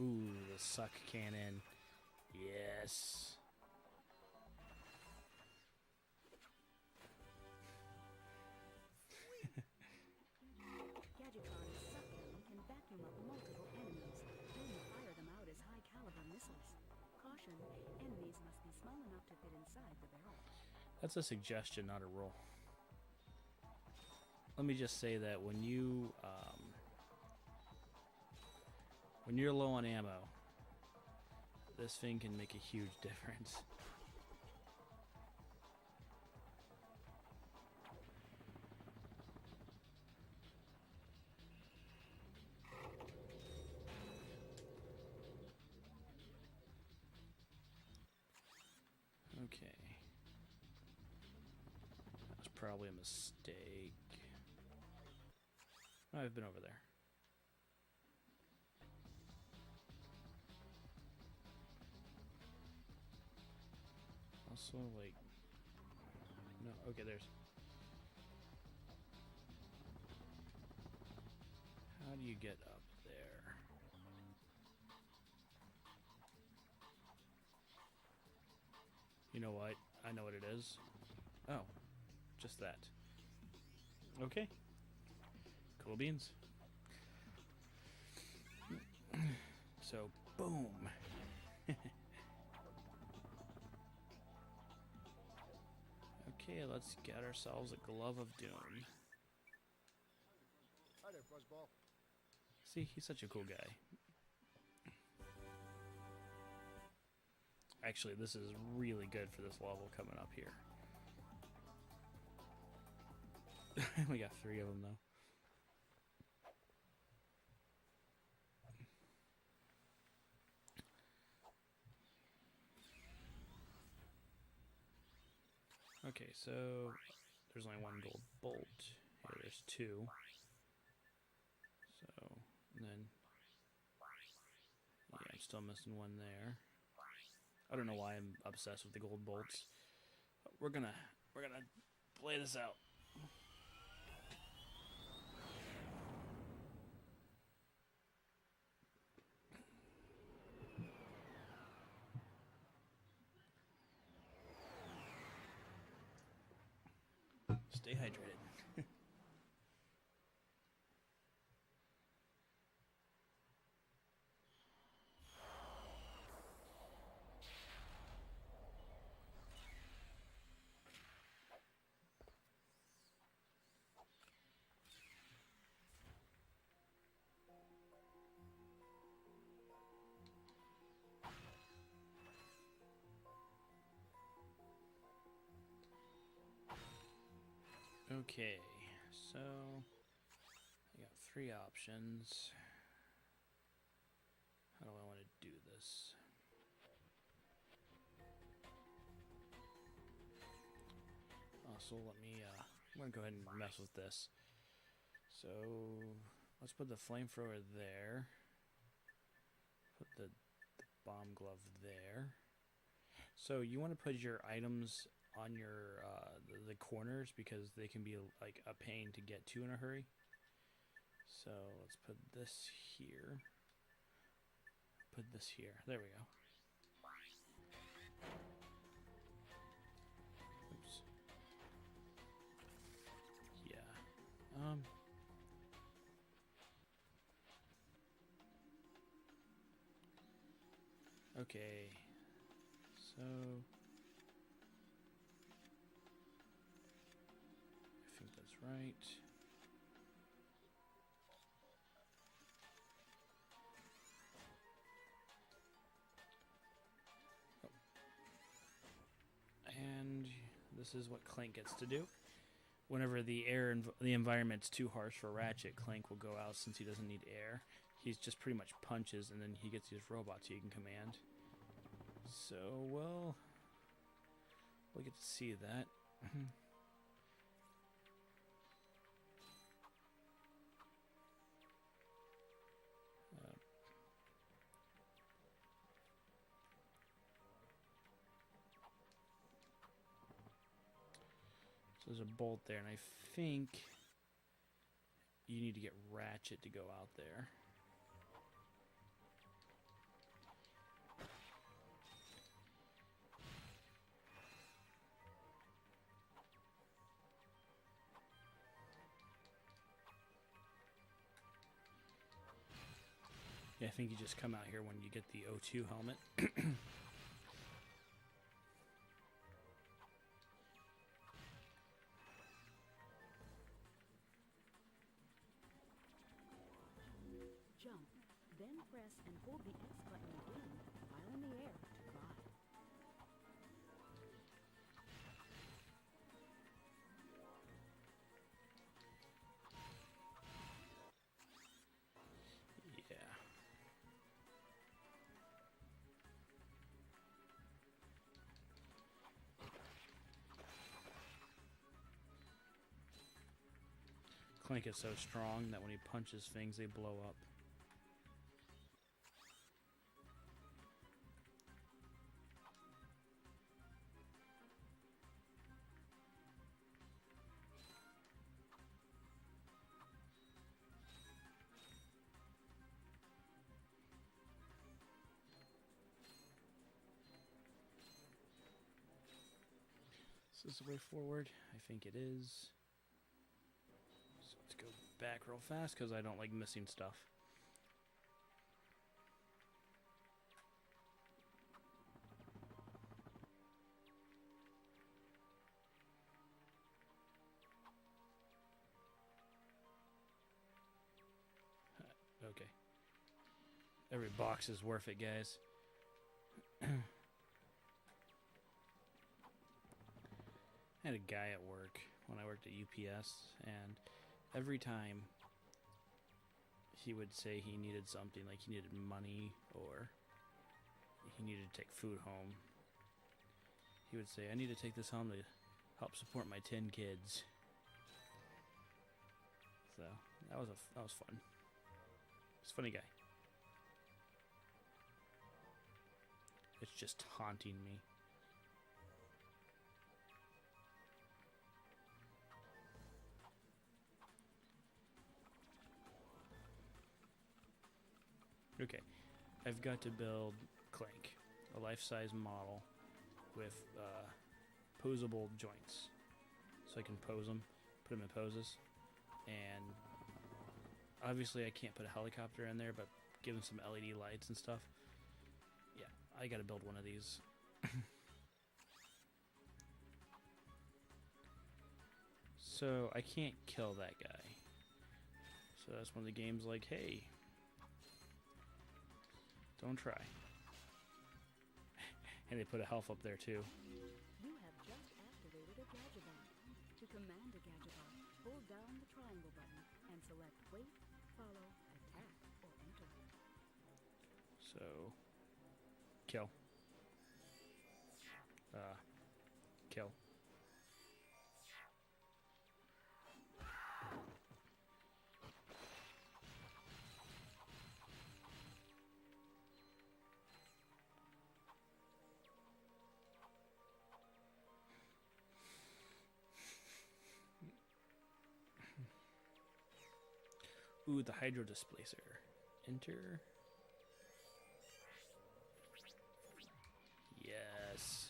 Ooh, the suck cannon. Yes. Gadgetron's suck cannon can vacuum up multiple enemies, then fire them out as high-caliber missiles. Caution, enemies must be small enough to fit inside the barrel. That's a suggestion, not a rule. Let me just say that when you're low on ammo, this thing can make a huge difference. Okay. That was probably a mistake. Oh, I've been over there. Also, like... No, okay, there's... How do you get up there? You know what? I know what it is. Oh, just that. Okay. Cool beans. So, boom. Okay, let's get ourselves a Glove of Doom. Hi there, Fuzzball. See, he's such a cool guy. Actually, this is really good for this level coming up here. We got 3 of them, though. Okay, so there's only 1 gold bolt. Here, there's 2. So, and then, yeah, I'm still missing 1 there. I don't know why I'm obsessed with the gold bolts. We're gonna play this out. Stay hydrated. Okay, so I got 3 options. How do I want to do this? Also, let me, I'm going to go ahead and mess with this. So, let's put the flamethrower there. Put the bomb glove there. So, you want to put your items on your, the corners because they can be like a pain to get to in a hurry. So, let's put this here. Put this here. There we go. Oops. Yeah. Okay. So I think that's right. Oh. And this is what Clank gets to do. Whenever the the environment's too harsh for Ratchet, Clank will go out since he doesn't need air. He's just pretty much punches, and then he gets these robots he can command. So, well, we'll get to see that. So there's a bolt there, and I think you need to get Ratchet to go out there. Yeah, I think you just come out here when you get the O2 helmet. Jump, then press and hold the X button again while in the air to glide. Yeah. Clank is so strong that when he punches things, they blow up. Is this the way forward? I think it is. So let's go back real fast because I don't like missing stuff. Okay. Every box is worth it, guys. I had a guy at work when I worked at UPS, and every time he would say he needed something, like he needed money or he needed to take food home, he would say, I need to take this home to help support my 10 kids. So that was fun. He's a funny guy. It's just haunting me. Okay, I've got to build Clank, a life-size model with posable joints, so I can pose them. put them in poses. And obviously I can't put a helicopter in there, but give them some LED lights and stuff. Yeah, I gotta build one of these. So I can't kill that guy. So that's when the game's like, hey, don't try. And they put a health up there too. You have just activated a Gadgetbot. To command a Gadgetbot, hold down the triangle button and select wait, follow, attack, or enter. So, kill. Kill. Ooh, the Hydro Displacer. Enter. Yes.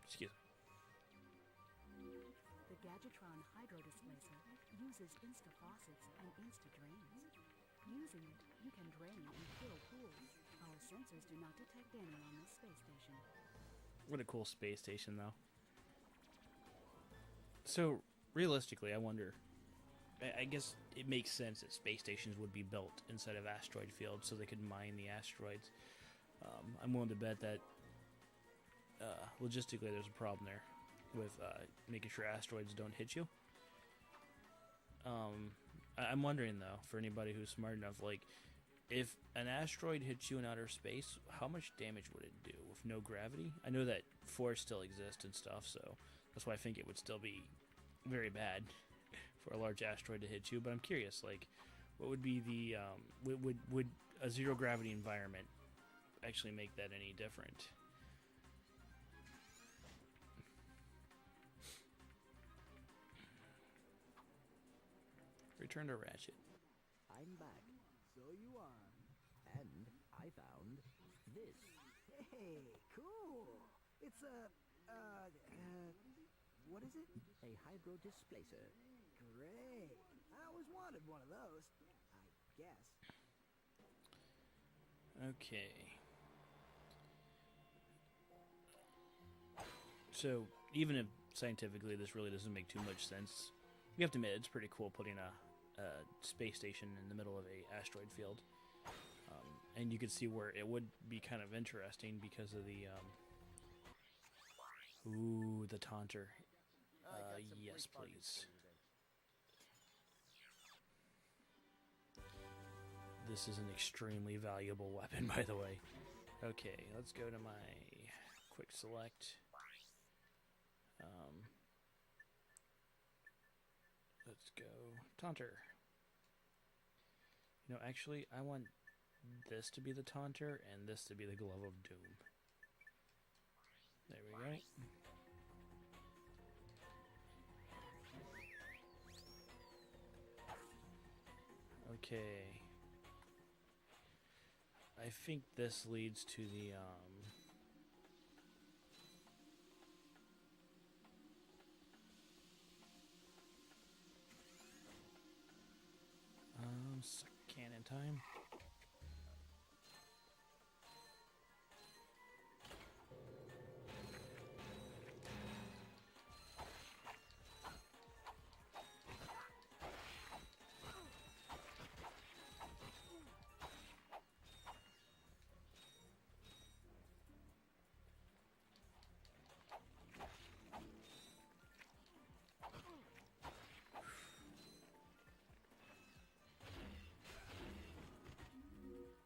Excuse me. The Gadgetron Hydro Displacer uses insta-faucets and insta-drains. Using it, you can drain and fill pools. Our sensors do not detect any on this space station. What a cool space station, though. So, realistically, I wonder... I guess it makes sense that space stations would be built inside of asteroid fields so they could mine the asteroids. I'm willing to bet that logistically there's a problem there with making sure asteroids don't hit you. I'm wondering, though, for anybody who's smart enough, like, if an asteroid hits you in outer space, how much damage would it do with no gravity? I know that force still exists and stuff, so that's why I think it would still be very bad for a large asteroid to hit you. But I'm curious, like, what would be the would a zero gravity environment actually make that any different? Return to Ratchet. I'm back. So you are. And I found this. Hey, cool. It's what is it? A hydro displacer. Great. I always wanted one of those. I guess. Okay. So, even if scientifically this really doesn't make too much sense, you have to admit it's pretty cool putting a space station in the middle of a asteroid field. And you can see where it would be kind of interesting because of the ooh, the taunter. Yes, please. This is an extremely valuable weapon, by the way. Okay, let's go to my quick select. Let's go taunter. You know, actually, I want this to be the taunter and this to be the glove of doom. There we go. Okay. I think this leads to the cannon time.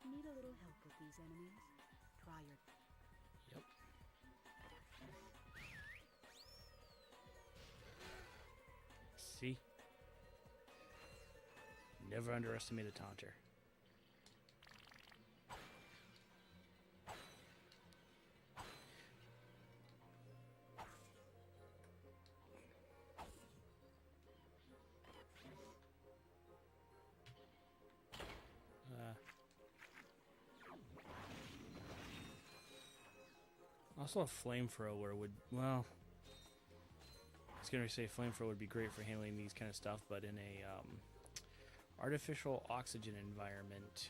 Need a little help with these enemies? Try your... Yep. See? Never underestimate a taunter. Also, a flamethrower would, well, I was going to say flamethrower would be great for handling these kind of stuff, but in a artificial oxygen environment,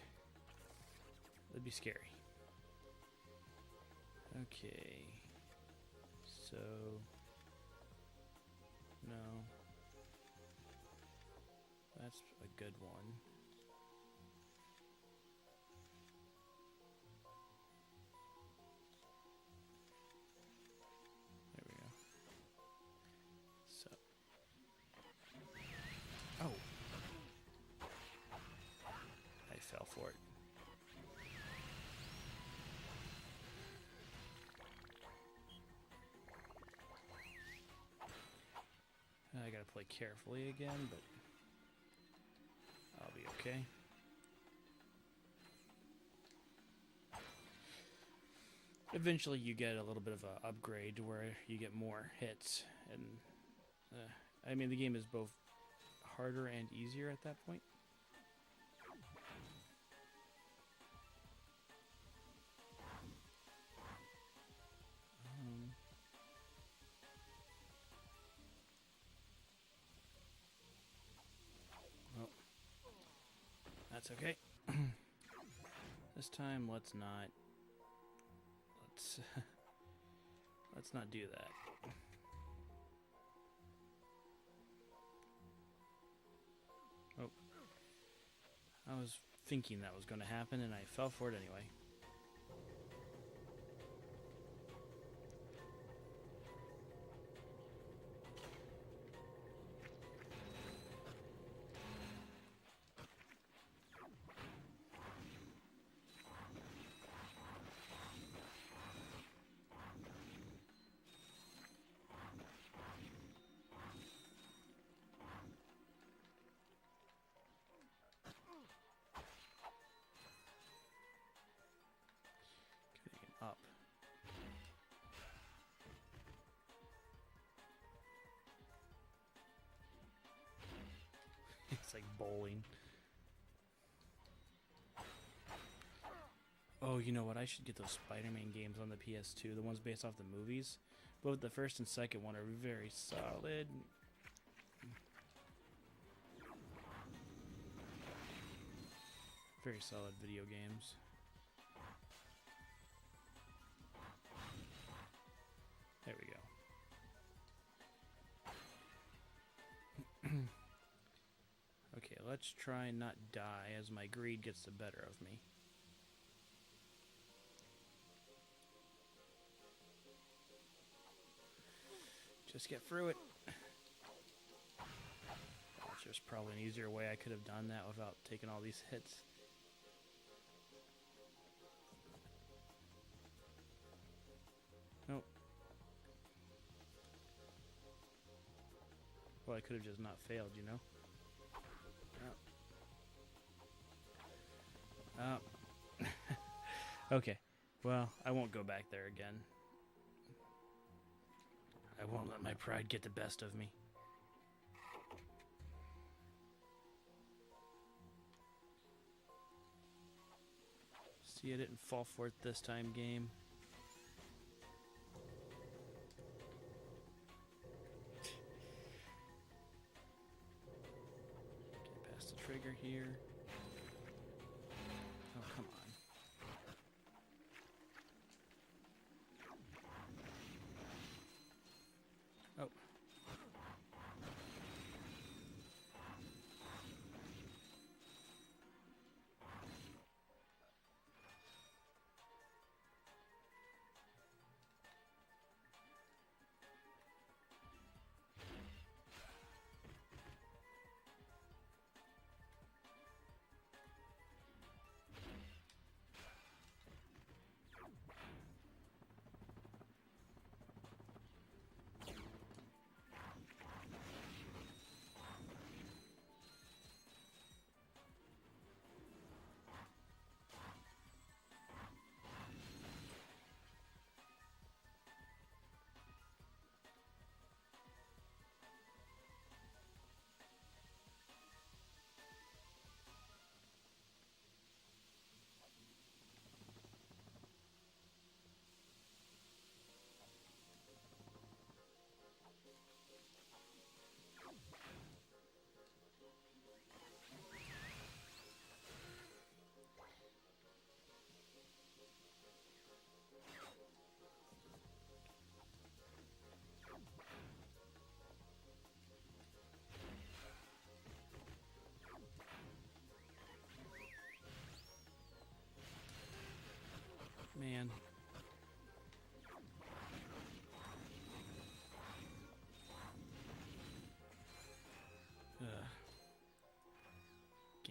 that'd be scary. Okay, so, no, that's a good one. There we go. So, oh, I fell for it. I gotta play carefully again, but I'll be okay. Eventually you get a little bit of an upgrade to where you get more hits, and I mean the game is both harder and easier at that point. Well, that's okay. This time let's not do that. Oh, I was thinking that was going to happen and I fell for it anyway. Up. It's like bowling. Oh, you know what? I should get those Spider-Man games on the PS2, the ones based off the movies. Both the first and second one are very solid. Very solid video games. There we go. Okay, let's try and not die as my greed gets the better of me. Just get through it. There's probably an easier way I could have done that without taking all these hits. Nope. Well, I could have just not failed, you know? Oh. Okay. Well, I won't go back there again. I won't let my pride get the best of me. See, I didn't fall for it this time, game. Get past the trigger here. Oh, come on. Oh.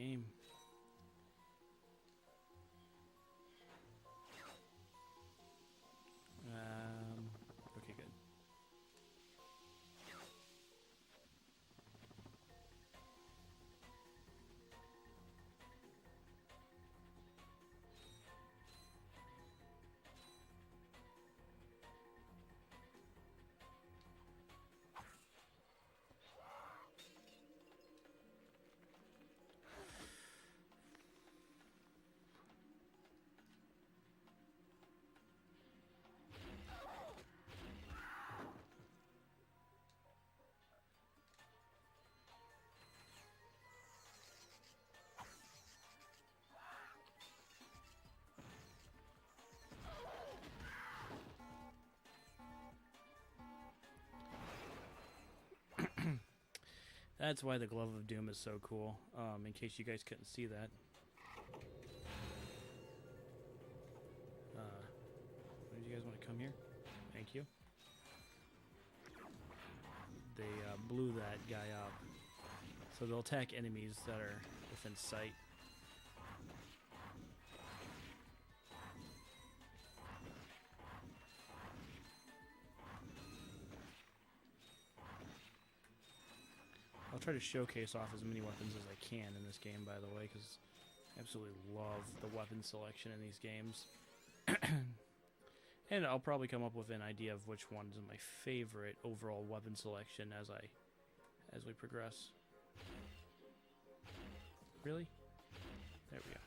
game. Okay, good. That's why the Glove of Doom is so cool, in case you guys couldn't see that. Do you guys want to come here? Thank you. They blew that guy up. So they'll attack enemies that are within sight. I'll try to showcase off as many weapons as I can in this game, by the way, because I absolutely love the weapon selection in these games. And I'll probably come up with an idea of which one is my favorite overall weapon selection as we progress. Really? There we go.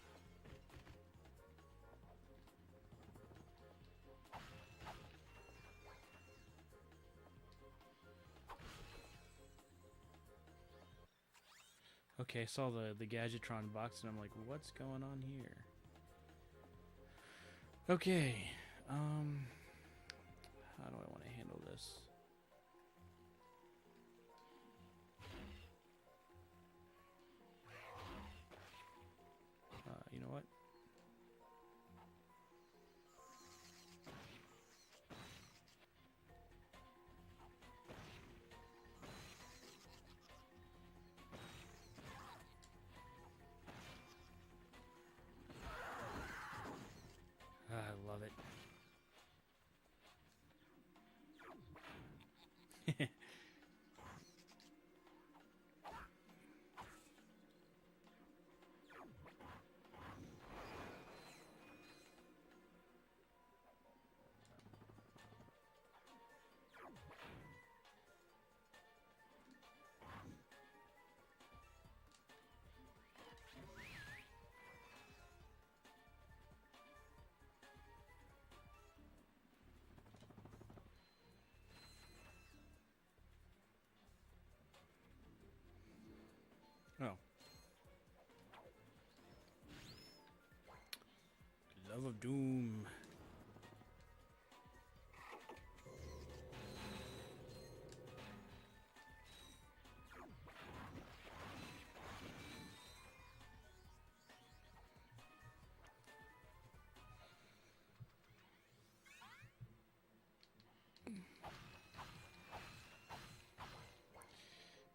Okay, I saw the Gadgetron box and I'm like, what's going on here? Okay, how do I want to handle this? You know what? I love it. Oh. Love of Doom.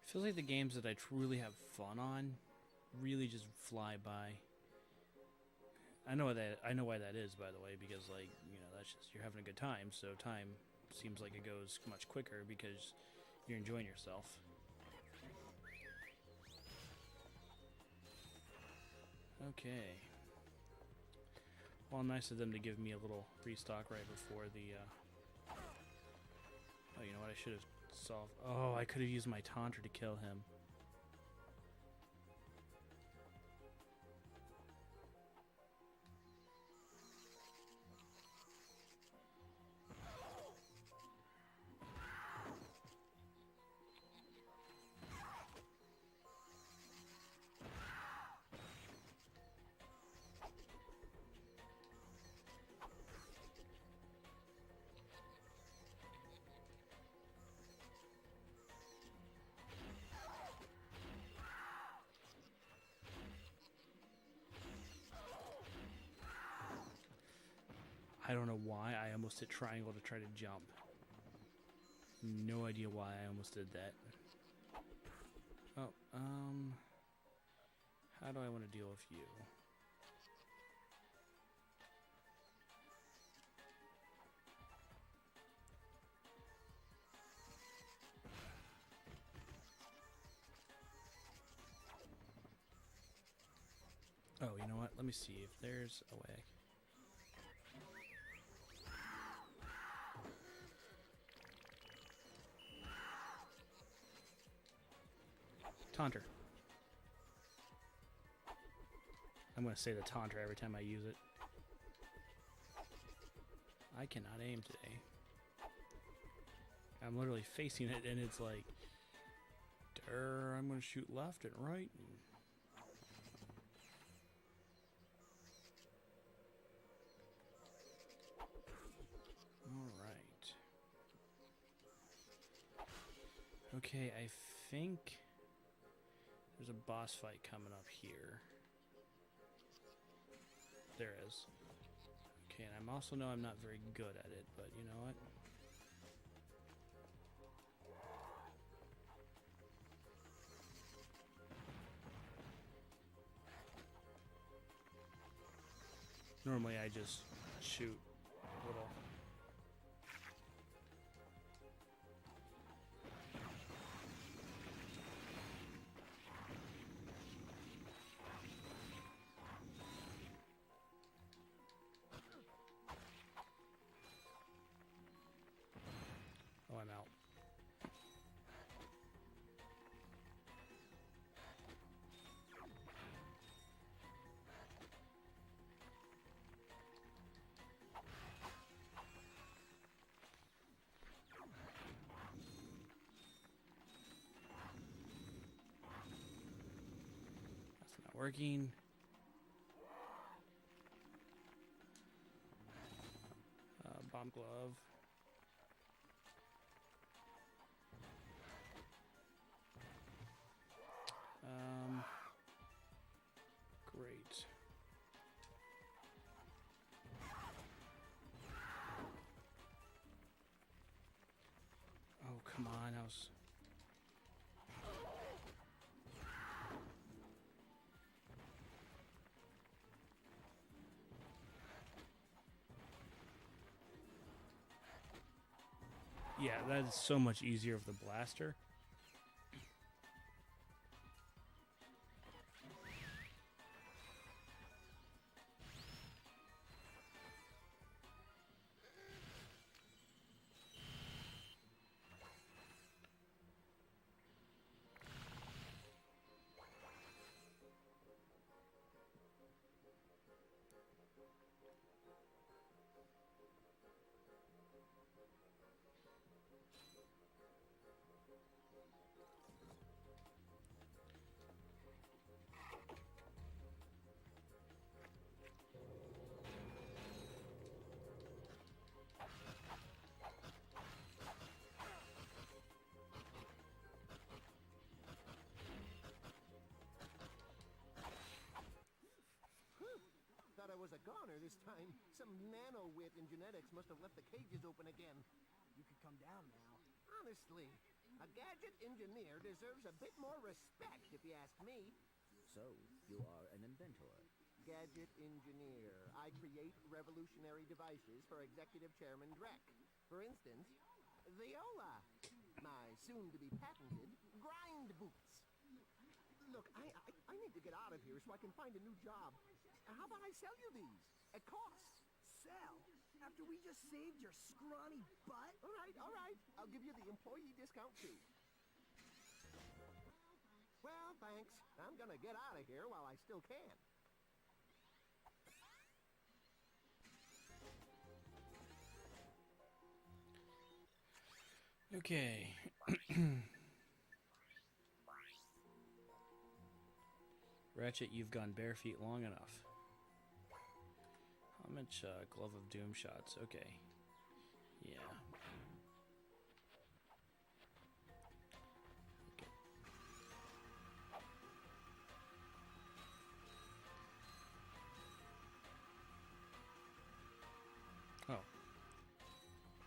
Feels like the games that I truly have fun on really just fly by. I know why that is, by the way, because like, you know, that's just you're having a good time, so time seems like it goes much quicker because you're enjoying yourself. Okay. Well, nice of them to give me a little restock right before the oh, you know what, I should have solved. Oh, I could have used my taunter to kill him. I don't know why I almost hit triangle to try to jump. No idea why I almost did that. Oh, how do I want want to deal with you. Oh, you know what? Let me see if there's a way. Taunter. I'm going to say the taunter every time I use it. I cannot aim today. I'm literally facing it and it's like, I'm going to shoot left and right. Alright. Okay, I think there's a boss fight coming up here. There is. Okay, and I also know I'm not very good at it, but you know what? Normally I just shoot little. Oh, I'm out. That's not working. Bomb glove. Great. Oh, come on. I was... Yeah, that is so much easier with the blaster. Thought I was a goner this time. Some nano-wit in genetics must have left the cages open again. You could come down now. Honestly, a gadget engineer deserves a bit more respect, if you ask me. So, you are an inventor. Gadget engineer. I create revolutionary devices for Executive Chairman Drek. For instance, the Ola. My soon-to-be patented grind boots. Look, I need to get out of here so I can find a new job. How about I sell you these? At cost. Sell? After we just saved your scrawny butt? All right. I'll give you the employee discount too. Well, thanks. I'm gonna get out of here while I still can. Okay. Ratchet, you've gone bare feet long enough. How much glove of doom shots? Okay. Yeah. Okay. Oh.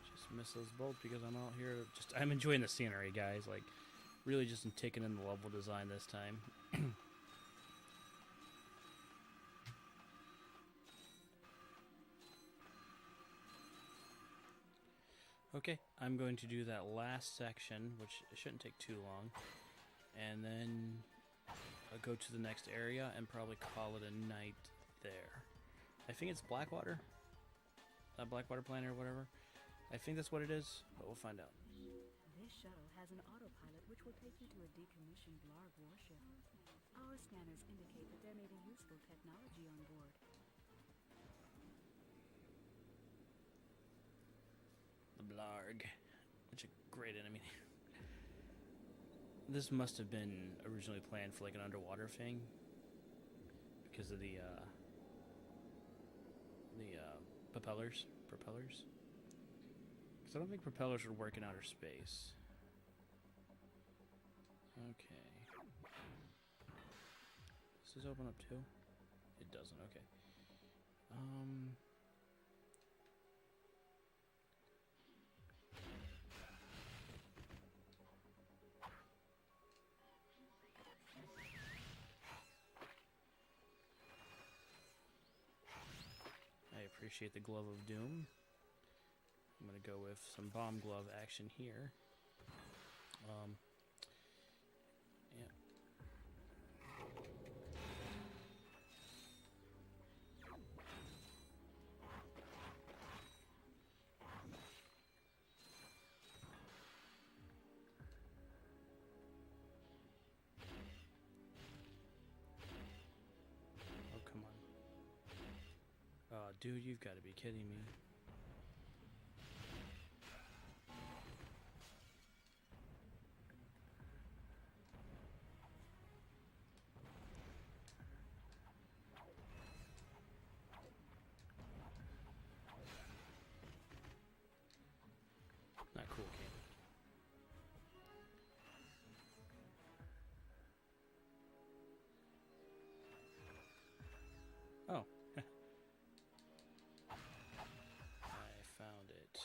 Just missed those bolts because I'm out here. I'm enjoying the scenery, guys. Like, really just taking in the level design this time. Okay, I'm going to do that last section, which shouldn't take too long, and then I'll go to the next area and probably call it a night there. I think it's Blackwater? Blackwater Planet or whatever. I think that's what it is, but we'll find out. This shuttle has an autopilot which will take you to a decommissioned Blarg warship. Our scanners indicate that there may be useful technology on board. The Blarg. Which a great enemy. This must have been originally planned for like an underwater thing. Because of the propellers. Because I don't think propellers would work in outer space. Okay. Does this open up too? It doesn't, okay. I appreciate the Glove of Doom. I'm gonna go with some Bomb Glove action here. Yeah. Oh, come on. Oh, dude, you've got to be kidding me. Not cool, King. Oh. I found it.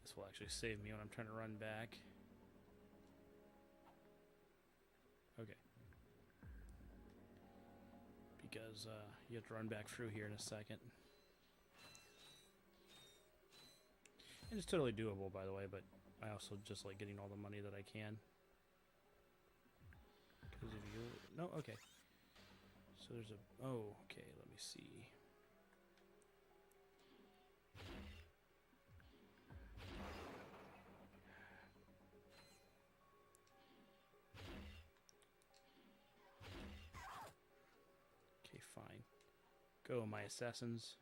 This will actually save me when I'm trying to run back. Okay. Because you have to run back through here in a second. And it's totally doable, by the way, but I also just like getting all the money that I can. Because if you... No, okay. So there's a... Oh, okay, let me see. Okay, fine. Go, my assassins.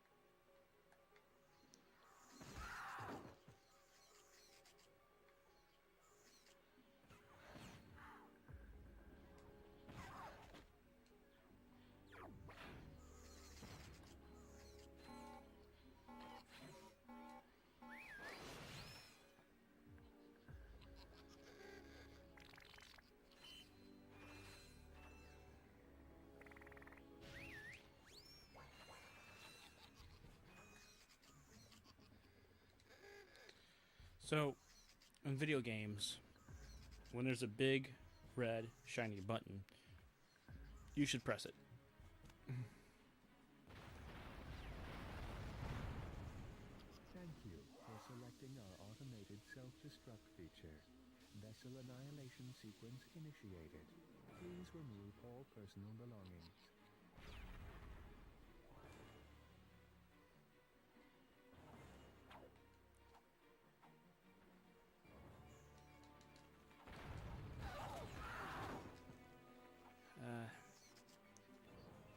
So, in video games, when there's a big, red, shiny button, you should press it. Thank you for selecting our automated self-destruct feature. Vessel annihilation sequence initiated. Please remove all personal belongings.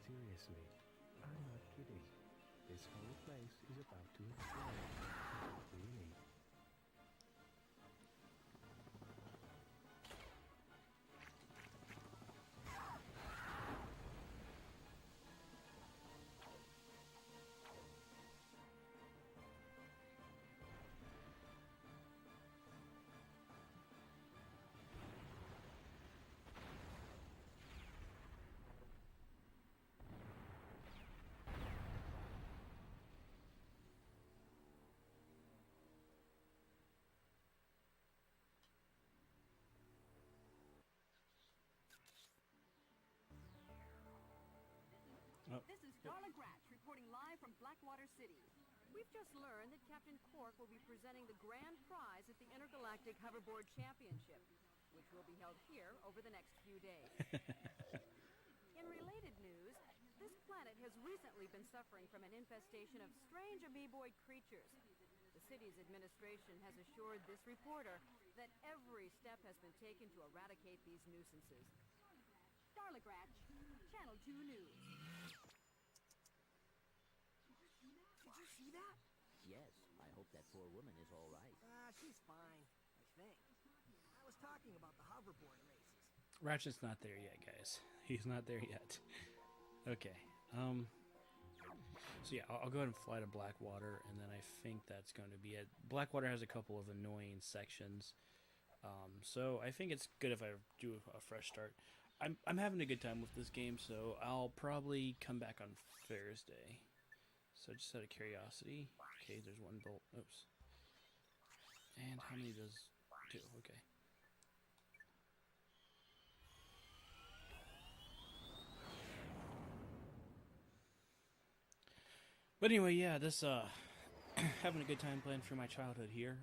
Seriously, I'm not kidding. This whole place is about to explode. Really. Darla Gratch reporting live from Blackwater City. We've just learned that Captain Quark will be presenting the grand prize at the Intergalactic Hoverboard Championship, which will be held here over the next few days. In related news, this planet has recently been suffering from an infestation of strange amoeboid creatures. The city's administration has assured this reporter that every step has been taken to eradicate these nuisances. Darla Gratch, Channel 2 News. Did you see that? Yes, I hope that poor woman is all right. She's fine, I think. I was talking about the hoverboard races. Ratchet's not there yet, guys. He's not there yet. Okay. So yeah, I'll go ahead and fly to Blackwater, and then I think that's going to be it. Blackwater has a couple of annoying sections, so I think it's good if I do a fresh start. I'm having a good time with this game, so I'll probably come back on Thursday. So just out of curiosity, okay, there's one bolt. Oops. And how many does two? Okay. But anyway, yeah, this having a good time playing through my childhood here.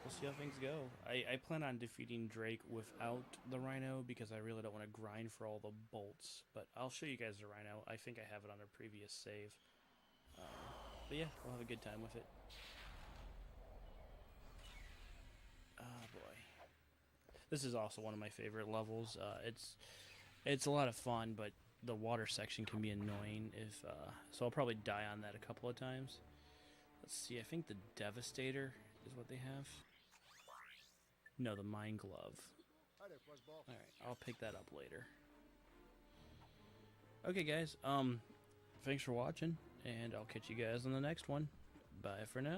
We'll see how things go. I plan on defeating Drake without the Rhino because I really don't want to grind for all the bolts. But I'll show you guys the Rhino. I think I have it on a previous save. But yeah, we'll have a good time with it. Oh boy, this is also one of my favorite levels. It's a lot of fun, but the water section can be annoying. So I'll probably die on that a couple of times. Let's see. I think the Devastator is what they have. No, the Mind Glove. Alright, I'll pick that up later. Okay, guys. Thanks for watching, and I'll catch you guys on the next one. Bye for now.